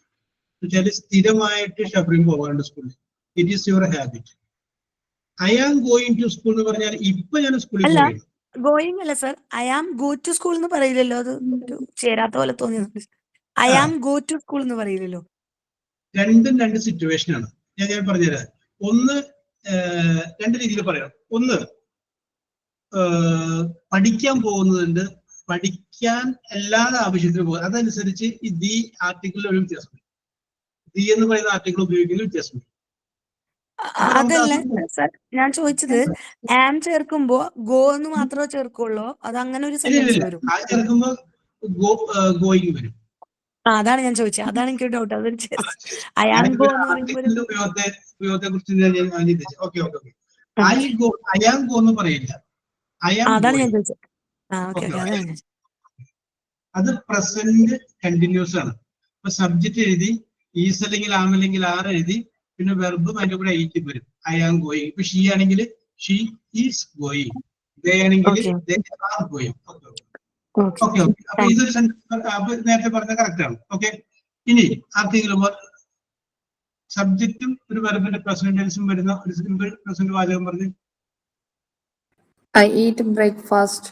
എന്നുവെച്ചാൽ സ്ഥിരമായിട്ട് ഷബറിൻ പോകാറുണ്ട് സ്കൂളിൽ. It is your habit. I am going to school എന്ന് പറഞ്ഞാൽ ഇപ്പൊ ഞാൻ സ്കൂളിൽ പോയി. ഗോയിങ് അല്ല sir, I am go to school എന്ന് പറയില്ലല്ലോ. അത് ഒരു ചേരാത്ത പോലെ തോന്നിയത്. I am go to school എന്ന് പറയില്ലല്ലോ. രണ്ടും രണ്ട് സിറ്റുവേഷൻ ആണ്. ഞാൻ പറഞ്ഞുതരാം. ഒന്ന് രണ്ട് രീതിയിൽ പറയാം. ഒന്ന് പഠിക്കാൻ പോകുന്നതുണ്ട്, പഠിക്കാൻ അല്ലാതെ ആവശ്യത്തിന് പോകുക. അതനുസരിച്ച് ഈ ദി ആർട്ടിക്കിളിൽ ഒരു വ്യത്യാസമുണ്ട്. ദി എന്ന് പറയുന്ന ആർട്ടിക്കിൾ ഉപയോഗിക്കുന്ന വ്യത്യാസമുണ്ട്. അതല്ല സർ, ഞാൻ ചോദിച്ചത് ആം ചേർക്കുമ്പോ ഗോ എന്ന് മാത്രമേ ചേർക്കുള്ളൂ, അത് അങ്ങനെ ഒരു സെന്റൻസ് വരും? ആ ചേർക്കുമ്പോ ഗോയിങ് വരും. അതാണ് ഞാൻ ചോദിച്ചത്, അതാണ് എനിക്ക് ഡൗട്ട്. അത് ഐ ആം ഗോ എന്ന് പറയുമ്പോൾ ഉപയോഗത്തെ കുറിച്ച് ഐ ആം ഗോ എന്ന് പറയില്ല. അതാണ് ഞാൻ ചോദിച്ചത്. അത് പ്രസന്റ് കണ്ടിന്യൂസ് ആണ്. ഇപ്പൊ സബ്ജക്ട് എഴുതി, ഈസ് അല്ലെങ്കിൽ ആം അല്ലെങ്കിൽ ആർ എഴുതി, പിന്നെ വെർബും അതിന്റെ കൂടെ ഐറ്റ് വരും. I am going. ഇപ്പൊ ഷീ ആണെങ്കിൽ ഷീ ഈസ് ഗോയിങ്, ദേ ആണെങ്കിൽ they are going. Okay okay. അപ്പൊ ഇതൊരു നേരത്തെ പറഞ്ഞ കറക്റ്റ് ആണ്. ഓക്കെ. ഇനി ആർക്കെങ്കിലും സബ്ജക്റ്റും ഒരു വെർബിന്റെ പ്രസന്റ് ടെൻസും വരുന്ന ഒരു സിമ്പിൾ പ്രസന്റ് വാചകം പറഞ്ഞ്. I eat breakfast.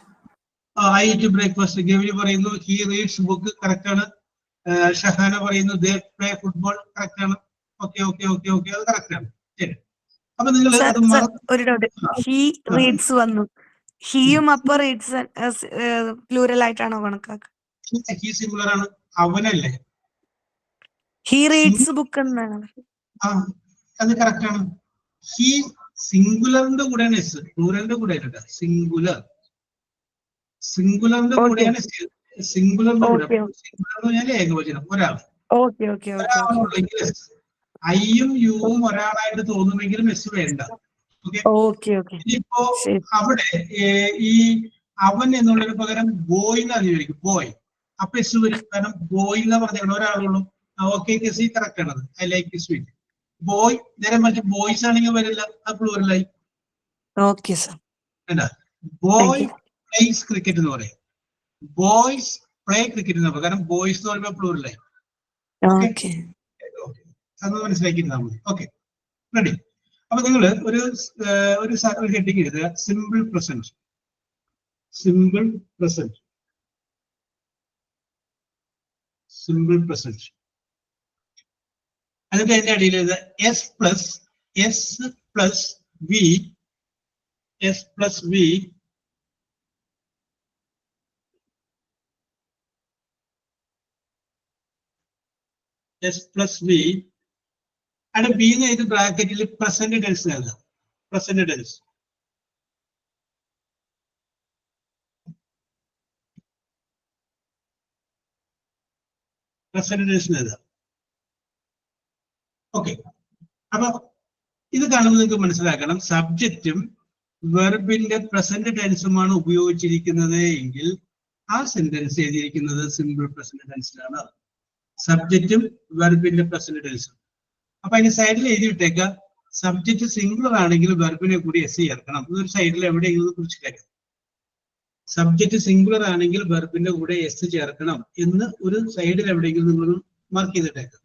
I eat breakfast. Gauri പറയുന്നു ഹി റീഡ്സ് ബുക്ക്, കറക്റ്റ് ആണ്. ഷഹാന പറയുന്നു ദേ പ്ലേ ഫുട്ബോൾ, കറക്റ്റ് ആണ്. ഓക്കെ ഓക്കെ ഓക്കെ ഓക്കെ, അത് കറക്റ്റ് ആണ്. ശരി. അപ്പൊ നിങ്ങൾ ഒരു ഡൗട്ട്, ഹി റീഡ്സ് വന്നു, ഹിയും അപ്പൊ റീഡ്സ് പ്ലൂറൽ ആയിട്ടാണോ കണക്കാക്കുക? ഹി സിംഗുലർ ആണ്, അവനല്ലേ. ഹി റീഡ്സ് ബുക്ക് എന്നാണ്. അത് കറക്റ്റ് ആണ്. ഹി സിംഗുലറിന്റെ കൂടെയാണ് എസ്, പ്ലൂറലിന്റെ കൂടെ അല്ല. സിംഗുലറിന്റെ കൂടെയാണ് സിംഗുലറിന്റെ കൂടെ. സിംഗുലർ എന്ന് പറഞ്ഞാൽ ഏകവചനം, ഒരാൾ. ഒരാളുണ്ടെങ്കിൽ ഐയും യുവും ഒരാളായിട്ട് തോന്നുമെങ്കിലും എസ് വേണ്ട. ഇപ്പോ അവിടെ ഈ അവൻ എന്നുള്ളതിന് പകരം ബോയ് എന്നാണ് വിചാരിക്കും, ബോയ്. അപ്പൊ എസ് വരും, കാരണം ബോയ് എന്ന് പറഞ്ഞാൽ ഒരാളുള്ളൂ. ഓക്കെ, കെസി കറക്റ്റ് ആണത്. I like sweet. ബോയ് നേരെ മറ്റേ ബോയ്സ് ആണെങ്കിൽ വരില്ല, അത് പ്ലൂറലായി. ബോയ് പ്ലേസ് ക്രിക്കറ്റ് എന്ന് പറയും, ബോയ്സ് പ്ലേ ക്രിക്കറ്റ് എന്ന് പറയും. കാരണം ബോയ്സ് എന്ന് പറയുമ്പോൾ പ്ലൂറലായി. അതൊന്ന് മനസ്സിലാക്കിയിരുന്നാൽ മതി. Okay, ready. അപ്പൊ നിങ്ങൾ ഒരു ഹെഡിങ് എഴുതുക, simple present. Simple present, simple present. എന്നിട്ട് അതിന്റെ അടിയിൽ എഴുതുക S plus V, S plus V S plus V. അവിടെ ബി എന്ന് എഴുതി ബ്രാക്കറ്റിൽ പ്രസന്റ് ടെൻസ് എഴുതുക. Present tense. പ്രസന്റ് ടെൻസ് എഴുതുക. ഓക്കെ. അപ്പൊ ഇത് കാണുമ്പോൾ നിങ്ങൾക്ക് മനസ്സിലാക്കണം, സബ്ജക്റ്റും വെർബിന്റെ പ്രസന്റ് ടെൻസുമാണ് ഉപയോഗിച്ചിരിക്കുന്നത് എങ്കിൽ ആ സെന്റൻസ് എഴുതിയിരിക്കുന്നത് സിമ്പിൾ പ്രസന്റ് ടെൻസിലാണ്. സബ്ജക്റ്റും വെർബിന്റെ പ്രസന്റ് ടെൻസും. അപ്പൊ അതിന് സൈഡിൽ എഴുതിയിട്ടേക്ക, സബ്ജക്റ്റ് സിംഗുലർ ആണെങ്കിൽ വെർബിനെ കൂടി എസ് ചേർക്കണം. ഇതൊരു സൈഡിൽ എവിടെയെങ്കിലും കുറിച്ചിട്ടേക്കാം. സബ്ജക്റ്റ് സിംഗുലർ ആണെങ്കിൽ വെർബിന്റെ കൂടെ എസ് ചേർക്കണം എന്ന് ഒരു സൈഡിൽ എവിടെയെങ്കിലും നിങ്ങൾ മാർക്ക് ചെയ്തിട്ടേക്കാം.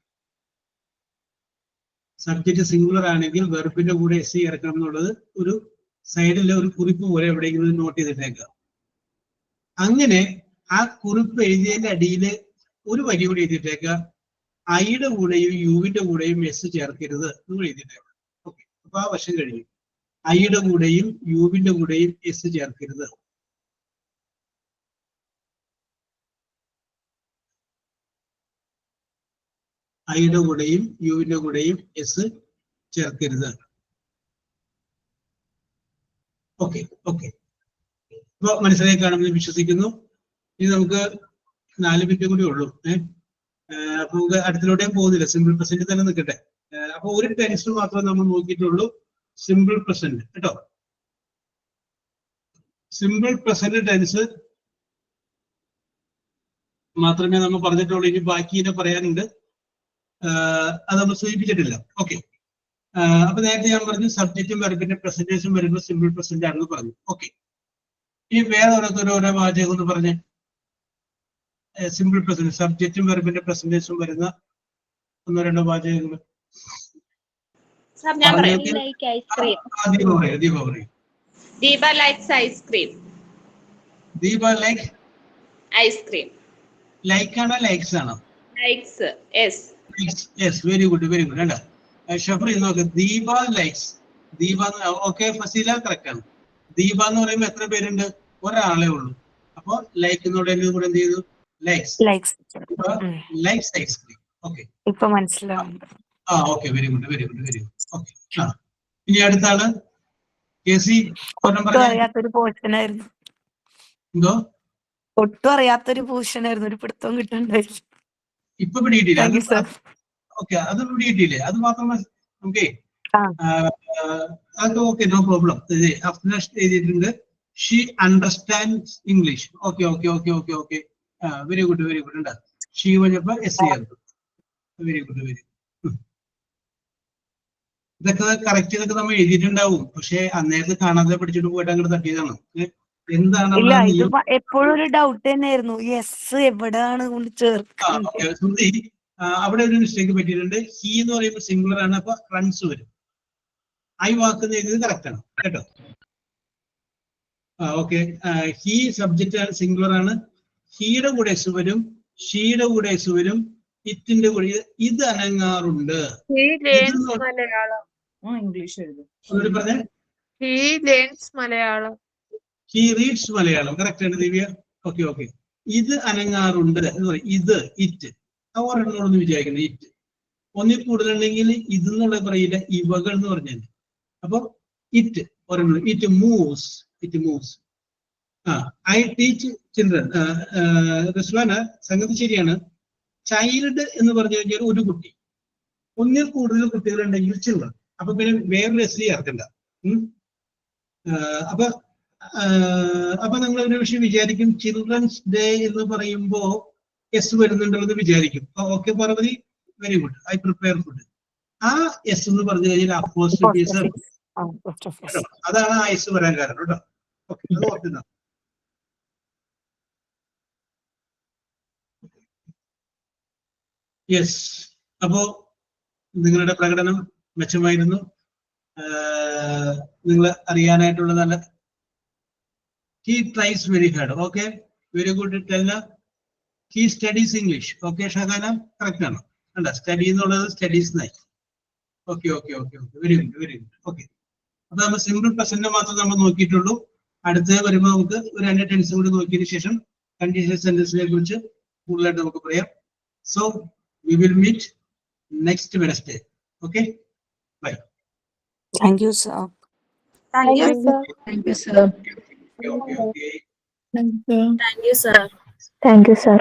സബ്ജക്റ്റ് സിംഗുലർ ആണെങ്കിൽ വെർബിന്റെ കൂടെ എസ് ചേർക്കണം എന്നുള്ളത് ഒരു സൈഡിലെ ഒരു കുറിപ്പ് പോലെ എവിടെയെങ്കിലും നോട്ട് ചെയ്തിട്ടേക്കാം. അങ്ങനെ ആ കുറിപ്പ് എഴുതിയതിന്റെ അടിയിൽ ഒരു വരി കൂടി എഴുതിയിട്ടേക്കാം, ഐയുടെ കൂടെയും യുവിന്റെ കൂടെയും എസ് ചേർക്കരുത് എന്ന് എഴുതിയിട്ടേക്കാം. ഓക്കെ. അപ്പൊ ആ വശം കഴിഞ്ഞു. ഐയുടെ കൂടെയും യുവിന്റെ കൂടെയും എസ് ചേർക്കരുത്. ഐയുടെ കൂടെയും യുവിന്റെ കൂടെയും എസ് ചേർക്കരുത്. Okay okay. അപ്പൊ മനസ്സിലായി കാണുമെന്ന് വിശ്വസിക്കുന്നു. ഇനി നമുക്ക് 4 മിനിറ്റ് കൂടി ഉള്ളൂ. അപ്പൊ നമുക്ക് അടുത്തിലൂടെയും പോകുന്നില്ല, സിമ്പിൾ പ്രസന്റ് തന്നെ നിൽക്കട്ടെ. അപ്പൊ ഒരു ടെൻസ് മാത്രമേ നമ്മൾ നോക്കിയിട്ടുള്ളൂ, സിമ്പിൾ പ്രസന്റ് കേട്ടോ. സിമ്പിൾ പ്രസന്റ് ടെൻസ് മാത്രമേ നമ്മൾ പറഞ്ഞിട്ടുള്ളൂ. ഇനി ബാക്കി ഇതിനെ പറയാനുണ്ട്. അത് നമ്മൾ സൂചിപ്പിച്ചിട്ടില്ല. ഓക്കെ. അപ്പൊ നേരത്തെ ഞാൻ പറഞ്ഞു സബ്ജക്റ്റും വെർബിന്റെ പ്രസന്റേഷൻ വരുമ്പോൾ സിമ്പിൾ പ്രസന്റ് ആണെന്ന് പറഞ്ഞു. ഓക്കെ. ഈ വേറെ ഓരോ വാചകം എന്ന് പറഞ്ഞ് സിമ്പിൾ പ്രസന്റ് സബ്ജക്റ്റും വെർബിന്റെ പ്രസന്റേഷൻ വരുന്ന 1-2 വാചകങ്ങൾ. Deepa likes ice cream. Deepa like Ice cream. Like ആണോ ലൈക്സ് ആണോ? Likes. Yes. Yes, very good very good. അല്ല ഷഫറി നോക്ക്, Deepa likes. Deepa okay, Fazeela correct ആണ്. ദീപ എന്ന് പറയുമ്പോൾ എത്ര പേരുണ്ട്? ഒരാളെ ഉള്ളൂ. അപ്പൊ ലൈക്ക് എന്നോട് കൂടെ എന്ത് ചെയ്തു? ലൈക്സ്. Likes ice cream. ഓക്കെ, ഇപ്പൊ മനസ്സിലാവുന്നുണ്ട്. Okay, very good very good very good. Okay. ഇനി അടുത്ത ആള് കേസി. ഒട്ടും അറിയാത്തൊരു പോർഷൻ ആയിരുന്നു. എന്തോ? ഒട്ടും അറിയാത്തൊരു പോർഷൻ ആയിരുന്നു. ഒരു പിടുത്തവും കിട്ടണ്ടായിരുന്നു. ഇപ്പൊ പിടിയിട്ടില്ല. ഓക്കെ, അത് പിടിയിട്ടില്ലേ? അത് മാത്രമേ ഓക്കെ. അത് ഓക്കെ, നോ പ്രോബ്ലം. എഴുതിയിട്ടുണ്ട് she understands English. Okay okay okay okay okay. Very good very good. ഉണ്ട് ഷീ വന്നപ്പോ എസ് ചേർന്നു. Very good very good. ഇതൊക്കെ കറക്റ്റ് ഇതൊക്കെ നമ്മൾ എഴുതിയിട്ടുണ്ടാവും. പക്ഷെ അന്നേരത്ത് കാണാതെ പഠിച്ചിട്ട് പോയിട്ട് അങ്ങോട്ട് തട്ടിയതാണ്. എന്താണ് എപ്പോഴും ഒരു ഡൗട്ട് തന്നെയായിരുന്നു, യെസ് എവിടെയാണ് കൊണ്ട് ചേർക്കുന്നത്. അവിടെ ഒരു മിസ്റ്റേക്ക് പറ്റിയിട്ടുണ്ട്. ഹി എന്ന് പറയുമ്പോൾ സിംഗുലർ ആണ്, അപ്പൊ റൺസ് വരും. ഐ വാക്ക് എഴുതിയത് കറക്റ്റ് ആണ് കേട്ടോ. ഓക്കെ. ഹി സബ്ജക്റ്റ് ആണ്, സിംഗുലർ ആണ്. ഹീയുടെ കൂടെ എസ് വരും, ഷീയുടെ കൂടെ എസ് വരും, ഇറ്റിന്റെ കൂടെ ഇത് അനങ്ങാറുണ്ട്. പറഞ്ഞേ ഹി റീഡ്സ് മലയാളം. കറക്റ്റ് ആണ് ദിവ്യ. Okay okay. ഇത് അനങ്ങാറുണ്ട് എന്ന് പറയും. ഇത് ഇറ്റ് ഒരെണ്ണോടൊന്ന് വിചാരിക്കുന്നത്. ഇറ്റ് ഒന്നിൽ കൂടുതലുണ്ടെങ്കിൽ ഇതെന്നുള്ള പറയില്ല, ഇവകൾ എന്ന് പറഞ്ഞാൽ. അപ്പൊ ഇറ്റ് ഒരെണ്ണം. It moves. It moves. I teach children. Rizwana, സംഗതി ശരിയാണ്. ചൈൽഡ് എന്ന് പറഞ്ഞു കഴിഞ്ഞാൽ ഒരു കുട്ടി. ഒന്നിൽ കൂടുതൽ കുട്ടികളുണ്ടെങ്കിൽ ചിൽഡ്രൻ. അപ്പൊ പിന്നെ വേറൊരു എസ് ചേർക്കണ്ട. അപ്പൊ നിങ്ങൾ ഒരു വിഷയം വിചാരിക്കും, ചിൽഡ്രൻസ് ഡേ എന്ന് പറയുമ്പോ എസ് വരുന്നുണ്ടെന്ന് വിചാരിക്കും. Okay Parvathi, very good. I prepare food. ആ എസ് എന്ന് പറഞ്ഞു കഴിഞ്ഞാൽ അപ്പോസ്ട്രോഫി. അതാണ് ആ എസ് വരാൻ കാരണം കേട്ടോ. ഓക്കെ, അത് ഓർക്കുന്ന. യെസ്. അപ്പോ നിങ്ങളുടെ പ്രകടനം മെച്ചമായിരുന്നു. നിങ്ങൾ അറിയാനായിട്ടുള്ള നല്ല he tries very hard. Okay, very good. Tell her he studies English. Okay, Shagana, correct ആണ്. അല്ല, സ്റ്റഡി എന്നുള്ളത് സ്റ്റഡീസ് നായി. Okay okay okay okay, very good very good. Okay, അപ്പൊ നമ്മൾ സിമ്പിൾ പ്രസന്റ് മാത്രം നമ്മൾ നോക്കിയിട്ടുള്ളൂ. അടുത്ത വരുമ്പോൾ നമുക്ക് ഒരു 2 ടെൻസ് കൂടി നോക്കിയതിനു ശേഷം കണ്ടീഷണൽ സെന്റൻസിനെ കുറിച്ച് കൂടുതലായിട്ട് നമുക്ക് പറയാം. So we will meet next Wednesday. Okay, bye. Thank you, sir. Thank you, sir. Okay. Thank you, sir.